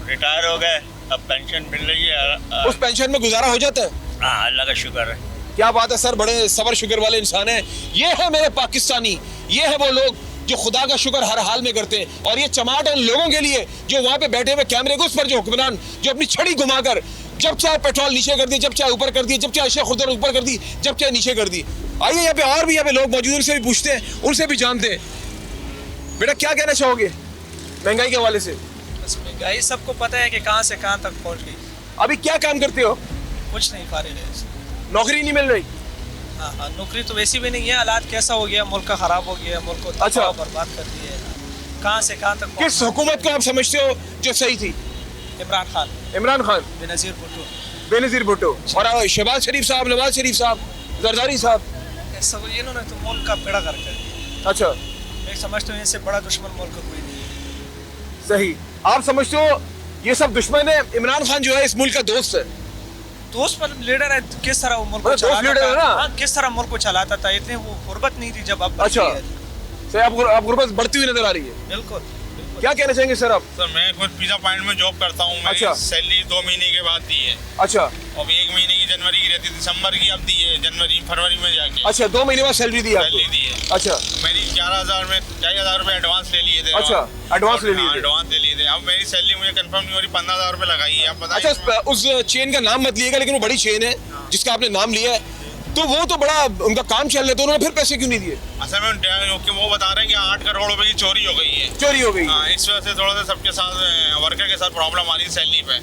रिटायर हो गए, अब पेंशन मिल रही है। उस पेंशन में गुजारा हो जाता है? हाँ, अल्लाह का शुक्र है। क्या बात है सर, बड़े सबर शुक्र वाले इंसान हैं। ये है मेरे पाकिस्तानी, ये है वो लोग जो खुदा का शुक्र हर हाल में करते हैं। और ये चमाट उन लोगों के लिए जो वहाँ पे बैठे हुए कैमरे को उस पर जो हुक्मरान जो अपनी छड़ी घुमाकर जब चाहे पेट्रोल नीचे कर दी, जब चाहे ऊपर कर दी, जब चाहे अशिया खुदर ऊपर कर दी, जब चाहे नीचे कर दी। आइए यहाँ पे और भी यहाँ पे लोग मौजूद, उनसे भी पूछते हैं, उनसे भी जानते हैं। बेटा क्या कहना चाहोगे महंगाई के हवाले से? बस महंगाई सबको पता है कि कहाँ से कहाँ तक पहुँच गई। अभी क्या काम करते हो? कुछ नहीं, फारिग है। नौकरी नहीं मिल रही? हाँ, नौकरी तो वैसी भी नहीं है। हालात कैसा हो गया, मुल्क का खराब हो गया, मुल्क को अच्छा बर्बाद कर दिया है। कहाँ से कहाँ तक? किस हुकूमत को आप समझते हो जो सही थी? इमरान खान। इमरान खान, बेनज़ीर भुट्टो। बेनज़ीर भुट्टो और शहबाज शरीफ साहब, नवाज शरीफ साहब, जरदारी साहब, सब इन्होंने तो मुल्क का बेड़ा गर्क कर दिया। अच्छा, मैं समझता हूँ इनसे बड़ा दुश्मन मुल्क का कोई नहीं है। सही। आप समझते हो ये सब दुश्मन है, इमरान खान जो है इस मुल्क का दोस्त है? दोस्त पर लीडर है, किस तरह वो मुल्क को चलाता था, किस तरह मुल्क को चलाता था, इतनी वो गुर्बत नहीं थी जब अब। अच्छा, सही। आप गुर्बत बढ़ती हुई नजर आ रही है। बिल्कुल। क्या कहना चाहेंगे सर आप? सर मैं खुद पिज़्ज़ा पॉइंट में जॉब करता हूँ। मैं अच्छा। सैलरी 2 महीने के बाद दी है। अच्छा। अब 1 महीने की जनवरी की रहती, दिसंबर की अब दी है, जनवरी फरवरी में जाके। अच्छा, 2 महीने बाद सैलरी दी आपको? सैलरी दी है। अच्छा। मेरी 11,000 में 4,000 रुपए एडवांस ले लिए थे। अच्छा, एडवांस ले लिए थे। एडवांस ले लिए थे। अब मेरी सैलरी मुझे कंफर्म नहीं हो रही, 15,000 रुपए लगाई है। आप बताइए। अच्छा, उस चेन का नाम मत लिएगा, लेकिन वो बड़ी चेन है जिसका आपने नाम लिया है, तो वो तो बड़ा उनका काम चल रहा है, तो उन्होंने फिर पैसे क्यों नहीं दिए? असल में वो बता रहे हैं कि 8 करोड़ रुपए की चोरी हो गई है। चोरी हो गई? हाँ, इस वजह से थोड़ा सा सबके साथ वर्कर के साथ प्रॉब्लम आ रही है सैलरी पे।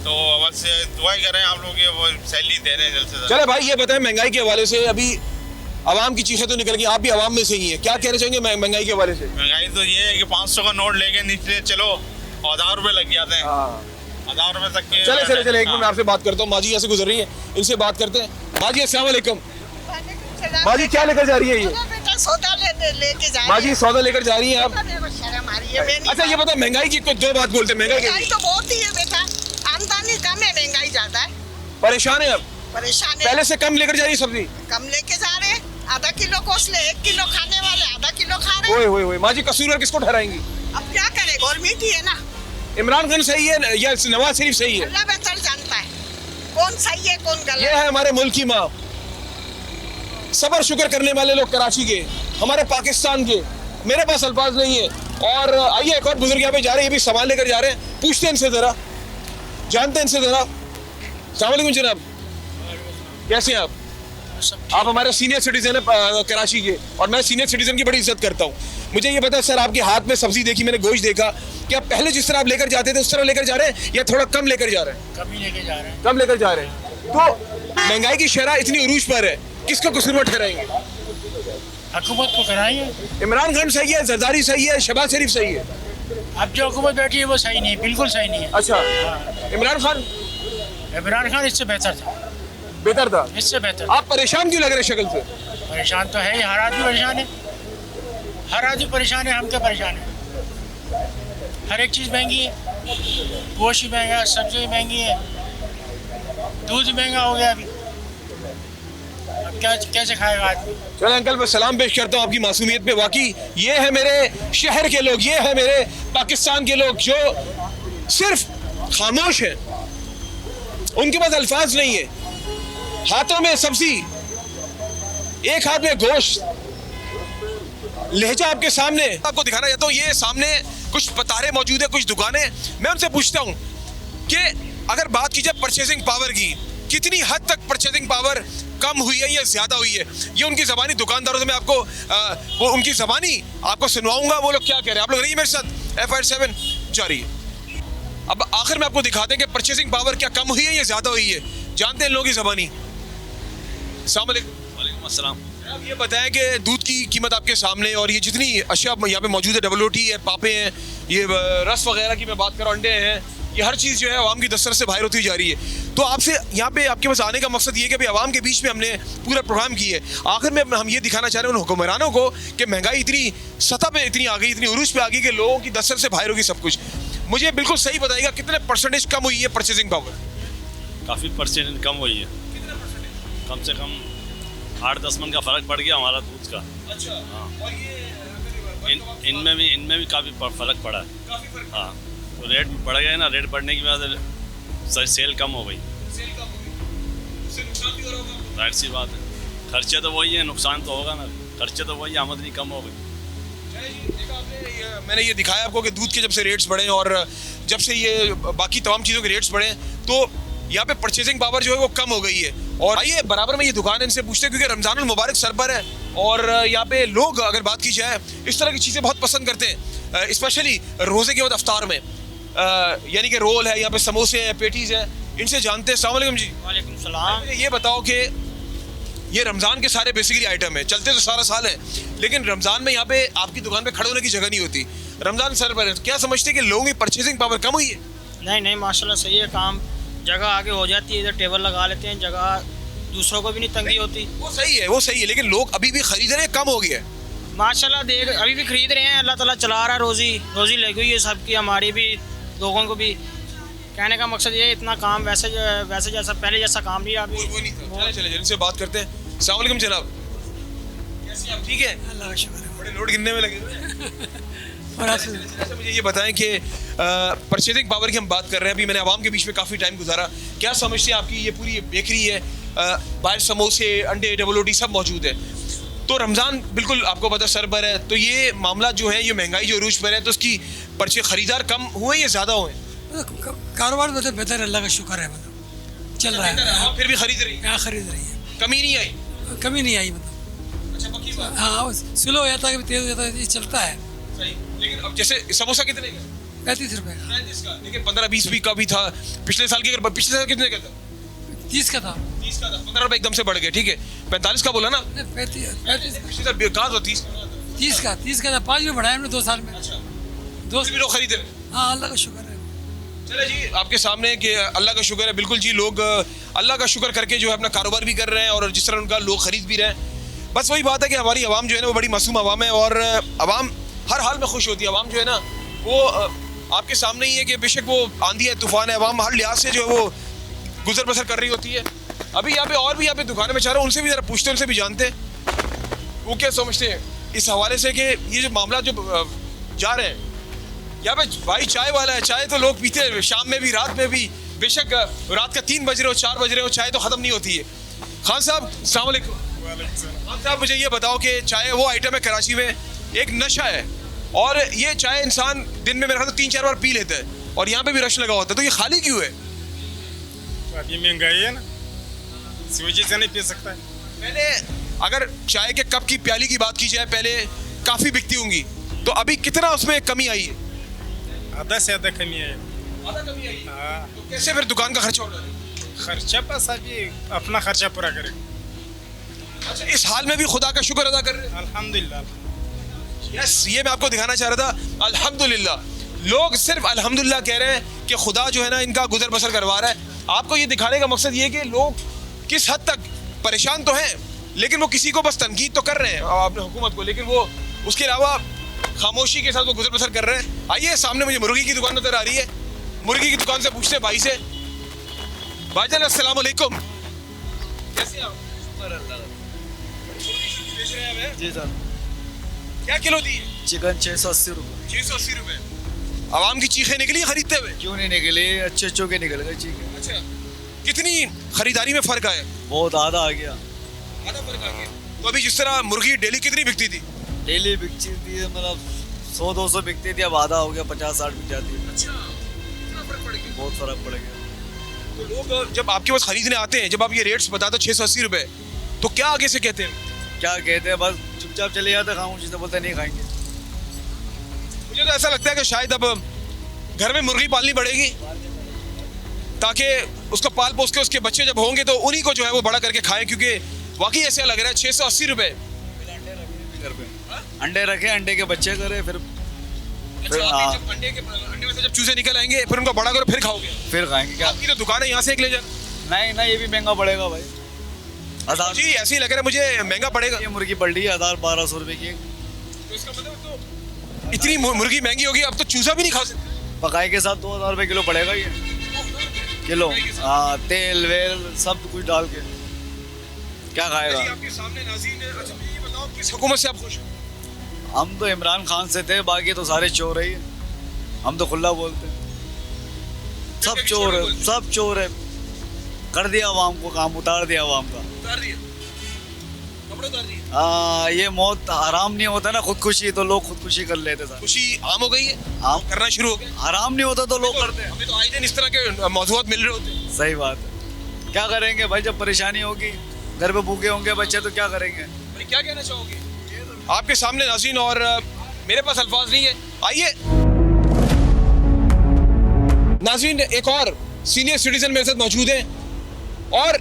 तो बस दुआ ही कर रहे हैं आप लोग, ये वो सैलरी दे रहे हैं जल्द से जल्द। चले भाई, ये बताएं महंगाई के हवाले से, अभी आवाम की चीखें तो निकल गई, आप भी आवाम में से ही है, क्या कहना चाहेंगे महंगाई के हवाले से? महंगाई तो ये है कि 500 का नोट लेके नीचे चलो 1000 रुपए लग जाते हैं। 1000 रुपए तक के। चले एक मिनट आपसे बात करता हूँ। माजी ऐसे गुजर रही है, इनसे बात करते हैं। माजी अस्सलाम वालेकुम। माजी क्या लेकर जा रही है ये? बेटा सौदा लेके जा रही है। माजी सौदा लेकर जा रही है आप? शर्म आ रही है। अच्छा, ये बता महंगाई की कुछ 2 बात बोलते हैं। महंगाई तो बहुत ही है बेटा, आमदनी कम है, महंगाई ज्यादा है। परेशान है अब? परेशान है। पहले से कम लेकर जा रही है सब्जी? कम लेके जा रहे हैं, आधा किलो कोसले, 1 किलो खाने वाले आधा किलो खा रहे हैं। ओए माँ जी, कसूरवार किसको ठहराएंगी? अब क्या करें, गवर्नमेंट ही है ना। इमरान खान सही है या नवाज शरीफ सही है? अल्लाह बेहतर जानता है कौन सही है कौन गलत। ये है हमारे मुल्क की माँ, सबर शुक्र करने वाले लोग कराची के, हमारे पाकिस्तान के। मेरे पास अल्फाज नहीं है। और आइए एक और बुजुर्ग यहाँ पे जा रहे हैं, ये भी सामान लेकर जा रहे हैं, पूछते हैं इनसे जरा, जानते हैं इनसे जरा। अस्सलाम वालेकुम जनाब, कैसे हैं आप? आप हमारे सीनियर सिटीजन है कराची के, और मैं सीनियर सिटीजन की बड़ी इज्जत करता हूँ। मुझे ये पता सर, आपके हाथ में सब्जी देखी मैंने, गोश्त देखा, क्या पहले जिस तरह आप लेकर जाते थे उस तरह लेकर जा रहे हैं या थोड़ा कम लेकर जा रहे हैं? कम ही लेकर जा रहे हैं। कम लेकर जा रहे हैं। तो महंगाई की शरह इतनी उरूज पर है, किसको कसूरवार ठहराएंगे? हुकूमत को कराएंगे। इमरान खान सही है, जरदारी सही है, शहबाज शरीफ सही है? अब जो हुकूमत बैठी है वो सही नहीं है, बिल्कुल सही नहीं है। अच्छा, इमरान खान इससे बेहतर था। बेहतर था? इससे बेहतर। आप परेशान क्यों लग रहे शक्ल से? परेशान तो है, हर आदमी परेशान है, हर आदमी परेशान है। हम क्या परेशान है? हर एक चीज़ महंगी है, गोश्त महंगा है, सब्जी महंगी है, दूध महंगा हो गया अभी। अब क्या कैसे खाएगा आदमी? चलो अंकल, मैं सलाम पेश करता हूँ आपकी मासूमियत पे। वाकई ये है मेरे शहर के लोग, ये है मेरे पाकिस्तान के लोग जो सिर्फ खामोश हैं, उनके पास अल्फाज नहीं है। हाथों में सब्जी, एक हाथ में गोश्त, लहजा आपके सामने। आपको दिखाना चाहता हूँ, ये सामने कुछ पतारे मौजूद है, कुछ दुकानें। मैं उनसे पूछता हूँ कि अगर बात की जाए परचेजिंग पावर की, कितनी हद तक परचेजिंग पावर कम हुई है या ज्यादा हुई है? ये उनकी जबानी दुकानदारों से मैं आपको वो उनकी जबानी आपको सुनवाऊंगा, वो लोग क्या कह रहे हैं। आप लोग रहिए मेरे साथ, FR7 जारी है। अब आखिर में आपको दिखाते हैं कि परचेजिंग पावर क्या कम हुई है या ज्यादा हुई है। जानते हैं लोगों की जबानी। वालेकुम अस्सलाम। आप ये बताएं कि दूध की कीमत आपके सामने, और ये जितनी अशिया यहाँ पे मौजूद है, WT है, पापे हैं, ये रस वगैरह की मैं बात कर रहा हूँ, अंडे हैं, ये हर चीज़ जो है आवाम की दस्तरस से बाहर होती जा रही है। तो आपसे यहाँ पे आपके पास आने का मकसद ये है कि भाई आवाम के बीच में हमने पूरा प्रोग्राम किया है। आखिर में हम ये दिखाना चाह रहे हैं उन हुक्मरानों को कि महंगाई इतनी सतह पे इतनी आ गई, इतनी उरूज पे आ गई कि लोगों की दस्तरस से बाहर होगी सब कुछ। मुझे बिल्कुल सही बताइएगा, कितने परसेंटेज कम हुई है परचेजिंग पावर? काफ़ी परसेंटेज कम हुई है, कम से कम 8-10 मन का फ़र्क पड़ गया हमारा दूध का। अच्छा, हाँ। और ये इनमें भी काफ़ी फ़र्क पड़ा है। हाँ, तो रेट बढ़ गए ना, रेट बढ़ने की वजह से सेल कम हो गई। जाहिर सी बात है, खर्चे तो वही है, नुकसान तो होगा ना, खर्चे तो वही, आमदनी कम हो गई। मैंने ये दिखाया आपको कि दूध के जब से रेट्स बढ़े और जब से ये बाकी तमाम चीज़ों के रेट्स बढ़े, तो यहाँ पे परचेजिंग पावर जो है वो कम हो गई है। और आइए बराबर में ये दुकान है, इनसे पूछते हैं, क्योंकि रमज़ानुल मुबारक सर पर है और यहाँ पे लोग अगर बात की जाए इस तरह की चीज़ें बहुत पसंद करते हैं, स्पेशली रोज़े के बाद अफ्तार में, यानी कि रोल है, यहाँ पे समोसे हैं, पेटीज़ हैं। इनसे जानते हैं। अस्सलाम वालेकुम जी। वालेकुम सलाम। ये बताओ कि ये रमज़ान के सारे बेसिकली आइटम है, चलते तो सारा साल है, लेकिन रमज़ान में यहाँ पे आपकी दुकान पे खड़े होने की जगह नहीं होती। रमज़ान सर पर है, क्या समझते हैं कि लोगों की परचेजिंग पावर कम हुई है? नहीं, माशाल्लाह सही है काम, जगह आगे हो जाती है, इधर टेबल लगा लेते हैं, जगह दूसरों को भी नहीं तंगी होती। वो सही है, लेकिन लोग अभी भी खरीद रहे हैं, कम हो गया है। माशाल्लाह देख अभी भी खरीद रहे हैं, अल्लाह ताला चला रहा है, रोज़ी लगी हुई है सबकी, हमारी भी, लोगों को भी। कहने का मकसद ये है, इतना काम वैसे जैसा पहले जैसा काम नहीं अभी। वो नहीं था। चले इनसे बात करते हैं। अस्सलाम वालेकुम जनाब, कैसे आप? ठीक है, अल्लाह का शुक्र है। बड़े नोट गिनने में लगे हुए अच्छा, मुझे ये बताएं कि परचेजिंग पावर की हम बात कर रहे हैं, अभी मैंने आवाम के बीच में काफ़ी टाइम गुजारा, क्या समझते हैं आपकी ये पूरी बेकरी है, बाहर समोसे, अंडे, WT सब मौजूद है, तो रमज़ान बिल्कुल आपको पता सर पर है, तो ये मामला जो है, ये महंगाई जो अरूज पर है, तो उसकी खरीदार कम हुए या ज़्यादा हुए? कारोबार मतलब बेहतर है, अल्लाह का शुक्र है, मतलब चल रहा है। फिर भी खरीद रही है? खरीद रही है, कमी नहीं आई? कमी नहीं आई, मतलब अच्छा, पक्की बात। हाँ, स्लो हो जाता है, तेज हो जाता है, ये चलता है। सही, लेकिन अब जैसे समोसा कितने का? 35 रुपए का। 35 का, लेकिन 15-20 भी का भी था पिछले साल की। अगर पिछले साल कितने का था? 30 का था। 30 का था, 15 रुपए एकदम से बढ़ गए, ठीक है। 45 का बोला ना? 35 पिछले साल कहा था 30 का था, 5 में बढ़ाया हमने 2 साल में। अच्छा, 2 भी लोग खरीदे? हाँ, अल्लाह का शुक्र है। चले जी, आपके सामने कि अल्लाह का शुक्र है, बिल्कुल जी, लोग अल्लाह का शुक्र करके जो है अपना कारोबार भी कर रहे हैं और जिस तरह उनका लोग खरीद भी रहे हैं। बस वही बात है कि हमारी आवाम जो है ना, वो बड़ी मासूम आवाम है और आवाम हर हाल में खुश होती है। आवाम जो है ना, वो आपके सामने ही है कि बेशक वो आंधी है, तूफान है, आवाम हर लिहाज से जो है वो गुजर बसर कर रही होती है। अभी यहाँ पे और भी यहाँ पे दुकानें में चाह रहा हूँ, उनसे भी ज़रा पूछते हैं, उनसे भी जानते हैं वो क्या समझते हैं इस हवाले से कि ये जो मामला जो जा रहे हैं, यहाँ पे भाई चाय वाला है, चाय तो लोग पीते हैं शाम में भी, रात में भी, बेशक रात का 3 बज रहे हो, 4 बज रहे हो, चाय तो खत्म नहीं होती है। खान साहब अस्सलाम वालेकुम। खान साहब मुझे ये बताओ कि चाय वो आइटम है कराची में, एक नशा है, और ये चाय इंसान दिन में मेरे ख्याल से 3-4 बार पी लेता है, और यहाँ पे भी रश लगा होता है, तो ये खाली क्यों है? अभी महंगाई है ना, इस वजह से नहीं पी सकता है। पहले अगर चाय के कप की प्याली की बात की जाए, पहले काफ़ी बिकती होंगी, तो अभी कितना उसमें कमी आई है? आधा से आधा कमी है। आधा कमी आई? हाँ। तो कैसे फिर दुकान का खर्चा होगा? खर्चा बस अभी अपना खर्चा पूरा करेंगे। अच्छा, इस हाल में भी खुदा का शुक्र अदा कर रहे हैं? अल्हम्दुलिल्लाह। यस, ये मैं आपको दिखाना चाह रहा था, अल्हम्दुलिल्लाह। लोग सिर्फ अल्हम्दुलिल्लाह कह रहे हैं कि खुदा जो है ना इनका गुजर बसर करवा रहा है। आपको ये दिखाने का मकसद ये कि लोग किस हद तक परेशान तो हैं, लेकिन वो किसी को बस तनकीद तो कर रहे हैं अपने हुकूमत को, लेकिन वो उसके अलावा खामोशी के साथ वो गुजर बसर कर रहे हैं। आइए, सामने मुझे मुर्गी की दुकान नजर आ रही है, मुर्गी की दुकान से पूछते हैं भाई से। भाईजान अस्सलाम वालेकुम, कैसे हैं आप? जी सर। क्या किलो दी है? चिकन 680 रुपये। 680 रुपये। आवाम की चीखें निकली खरीदते हुए? क्यों नहीं निकली, अच्छे अच्छों के निकल गए चीखें। अच्छा, कितनी खरीदारी में फर्क आया? बहुत, आधा आ गया। आधा फर्क आ गया। तो अभी जिस तरह मुर्गी डेली कितनी बिकती थी? डेली बिकती थी मतलब 100-200 बिकती थी, अब आधा हो गया, 50-60 बिक जाती है। अच्छा, इतना फर्क पड़ गया? बहुत फर्क पड़ गया। तो लोग जब आपके पास खरीदने आते हैं, जब आप ये रेट्स बताते 680 रुपये, तो क्या आगे से कहते हैं? क्या कहते हैं, बस चुपचाप चले जाते, खामोशी से बोलते नहीं खाएंगे। मुझे तो ऐसा लगता है कि शायद अब घर में मुर्गी पालनी पड़ेगी, ताकि उसको पाल पोस के उसके बच्चे जब होंगे तो उन्हीं को जो है वो बड़ा करके खाए, क्योंकि वाकई ऐसा लग रहा है 680 रुपये। घर पे अंडे रखे, अंडे के बच्चे करे, फिर अच्छा, अंडे में से जब चूजे निकल आएंगे फिर उनको बड़ा करो, फिर खाओगे? फिर खाएंगे। क्या आपकी तो दुकान है, यहाँ से एक ले जाए। नहीं नहीं, ये भी महंगा पड़ेगा भाई। 1000 जी, ऐसे ही लग रहा है मुझे महंगा पड़ेगा। ये मुर्गी पड़ रही है 1000-1200 रुपये की। तो इसका मतलब तो इतनी मुर्गी महंगी होगी, अब तो चूजा भी नहीं खा सकते। पकाई के साथ 2000 रुपये किलो पड़ेगा ये, किलो। हाँ, तेल वेल सब कुछ डाल के क्या खाएगा? आपके सामने नाज़रीन, अच्छा ये बताओ किस हुकूमत से आप खुश हो? हम तो इमरान खान से थे, बाकी तो सारे चोर है। हम तो खुला बोलते हैं, सब चोर है, सब चोर है। कर दिया आवाम को काम, उतार दिया आवाम का। उतार दिया, कपड़े उतार दिए। ये मौत हराम नहीं होता ना, खुदकुशी, तो लोग खुदकुशी कर लेते सर। खुशी आम हो गई है, आम करना शुरू हो गया। हराम नहीं होता तो लोग करते हैं। हमें तो आए दिन इस तरह के मौजूद मिल रहे होते हैं। सही बात है। क्या करेंगे भाई, जब परेशानी होगी, घर पे भूखे होंगे बच्चे, तो क्या करेंगे? भाई क्या कहना चाहोगे? आपके सामने नाज़रीन, और मेरे पास अल्फाज नहीं है। आइए नाज़रीन, एक और सीनियर सिटीजन मेरे साथ मौजूद हैं, और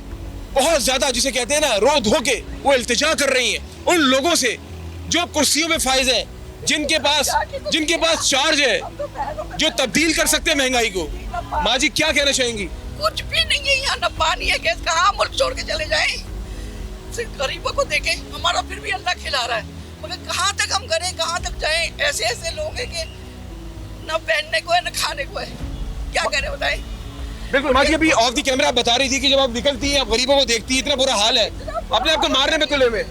बहुत ज़्यादा जिसे कहते हैं ना रो धो के वो इल्तिजा कर रही हैं उन लोगों से जो कुर्सियों में फाइज हैं, जिनके पास चार्ज है, जो तब्दील कर सकते हैं महंगाई को। माँ जी क्या कहना चाहेंगी? कुछ भी नहीं है यहाँ, न पानी है, गैस, कहाँ मुल्क छोड़ के चले जाएं? सिर्फ गरीबों को देखें, हमारा फिर भी अल्लाह खिला रहा है, मगर कहाँ तक हम करें, कहाँ तक जाएं? ऐसे ऐसे लोग हैं कि न पहनने को है न खाने को है, क्या करें बताएं? बिल्कुल माँ जी, अभी ऑफ द कैमरा बता रही थी कि जब आप निकलती हैं, आप गरीबों को देखती हैं, इतना बुरा हाल है, अपने आप को मारने में तुले में।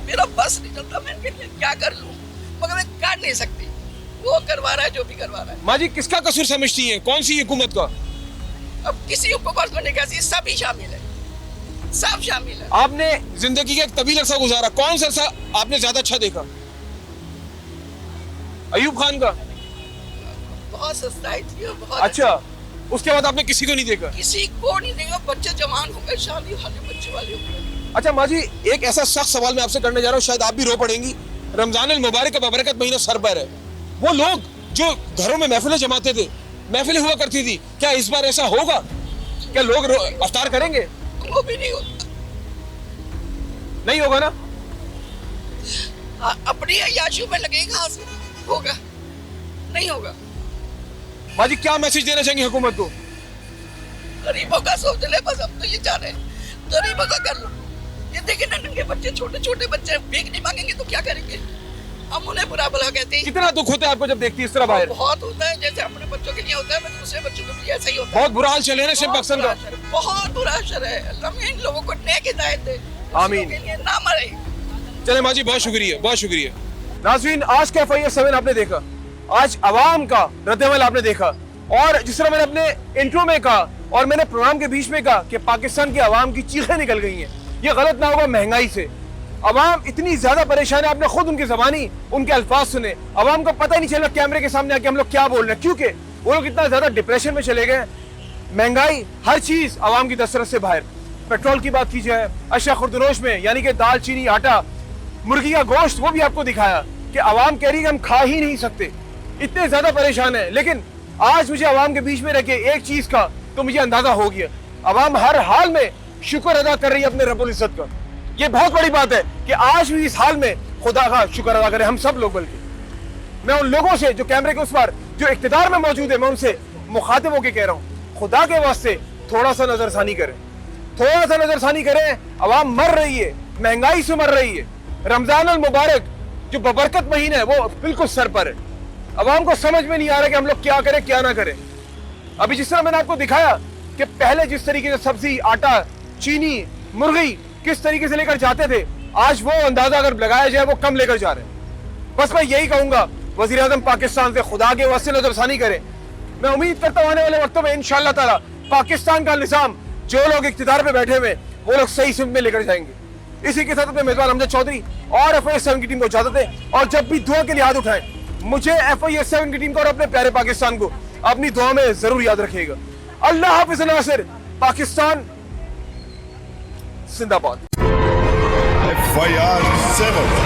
मेरा बस नहीं चलता, मैं क्या कर लूँ, मगर मैं कर नहीं सकती। वो करवा रहा है जो भी करवा रहा है। माँ जी किसका कसूर समझती हैं, कौन सी हुकूमत का? अब किसी हुकूमत को नहीं कहती, सभी शामिल है, सब शामिल है। आपने जिंदगी का एक तवील अरसा गुजारा, कौन सा अरसा आपने ज्यादा अच्छा देखा? अयूब खान का? बहुत सस्ताई थी, बहुत अच्छा, उसके बाद आपने किसी को नहीं देखा? किसी को नहीं देखा, बच्चे जवान हो गए, शादी वाले बच्चे वाले हो गए। अच्छा माँ जी, एक ऐसा सख्त सवाल मैं आपसे करने जा रहा हूँ, शायद आप भी रो पड़ेंगी। रमजान अल मुबारक का बबरकत महीना सर पर है, वो लोग जो घरों में महफिलें जमाते थे, महफिलें हुआ करती थी, क्या इस बार ऐसा होगा? क्या लोग अफ्तार करेंगे? वो भी नहीं होगा। नहीं होगा ना? अपनी अय्याशियों में लगेगा, होगा नहीं होगा। माँ जी क्या मैसेज देना चाहेंगे हुकूमत को? गरीबों का सोच ले बस, हम तो ये चाह रहे हैं गरीबों का कर लो। ये देखे ना, नन्हे बच्चे, छोटे छोटे बच्चे भीख नहीं मांगेंगे तो क्या करेंगे? हम उन्हें बुरा भला कहते हैं। कितना दुख होता है आपको जब देखती है इस तरह बाहर? बहुत होता है, जैसे अपने बच्चों के लिए होता है, मैं दूसरे बच्चों के लिए ऐसा ही होता है। बहुत बुरा हाल चले ना सिर्फ पाकिस्तान का, बहुत बुरा असर है। अल्लाह इन लोगों को नेक हिदायत दे, आमीन, ना मरे। चले माँ जी, बहुत शुक्रिया, बहुत शुक्रिया। नाज़रीन, आज का FIR 7 आपने देखा, आज अवाम का रद्दअमल आपने देखा, और जिस तरह मैंने अपने इंट्रो में कहा और मैंने प्रोग्राम के बीच में कहा कि पाकिस्तान की अवाम की चीखें निकल गई हैं। ये गलत ना होगा महंगाई से। अवाम इतनी ज्यादा परेशान है, आपने खुद उनकी जबानी उनके अल्फाज सुने। अवाम को पता ही नहीं चला कैमरे के सामने आके हम लोग क्या बोल रहे हैं, क्योंकि वो लोग इतना ज्यादा डिप्रेशन में चले गए। महंगाई हर चीज अवाम की दस्तरस से बाहर। पेट्रोल की बात की जाए, अशिया खुर्दनोश में यानी कि दाल, चीनी, आटा, मुर्गी का गोश्त, वो भी आपको दिखाया कि अवाम कह रही है हम खा ही नहीं सकते, इतने ज्यादा परेशान है। लेकिन आज मुझे अवाम के बीच में रखे एक चीज का तो मुझे अंदाजा हो गया, अवाम हर हाल में शुक्र अदा कर रही है अपने रब्बुल इज्जत का। ये बहुत बड़ी बात है कि आज भी इस हाल में खुदा का शुक्र अदा करें हम सब लोग। बल्कि मैं उन लोगों से जो कैमरे के उस पार जो इख्तिदार में मौजूद है, मैं उनसे मुखातिब होकर कह रहा हूँ, खुदा के वास्ते थोड़ा सा नजरसानी करें, थोड़ा सा नजरसानी करें। अवाम मर रही है, महंगाई से मर रही है। रमजान अल मुबारक जो बबरकत महीना है वो बिल्कुल सर पर है। अवाम को समझ में नहीं आ रहा कि हम लोग क्या करें क्या ना करें। अभी जिस तरह मैंने आपको दिखाया कि पहले जिस तरीके से सब्जी, आटा, चीनी, मुर्गी किस तरीके से लेकर जाते थे, आज वो अंदाजा अगर लगाया जाए वो कम लेकर जा रहे हैं। बस मैं यही कहूंगा वजीर आज़म पाकिस्तान से खुदा के वास्ते नजरसानी करें। मैं उम्मीद करता हूं आने वाले वक्तों में इंशाअल्लाह ताला पाकिस्तान का निजाम जो लोग इख्तिदार पे बैठे हुए वो लोग सही सिमत में लेकर जाएंगे। इसी के साथ अपने मेजबान अमजद चौधरी और FIS7 की टीम को इजाजत दें, और जब भी दुआ के लिए हाथ उठाएं मुझे, FIS7 की टीम को और अपने प्यारे पाकिस्तान को अपनी दुआ में जरूर याद रखिएगा। अल्लाह हाफिज़ नासिर, पाकिस्तान जिंदाबाद। FIR 7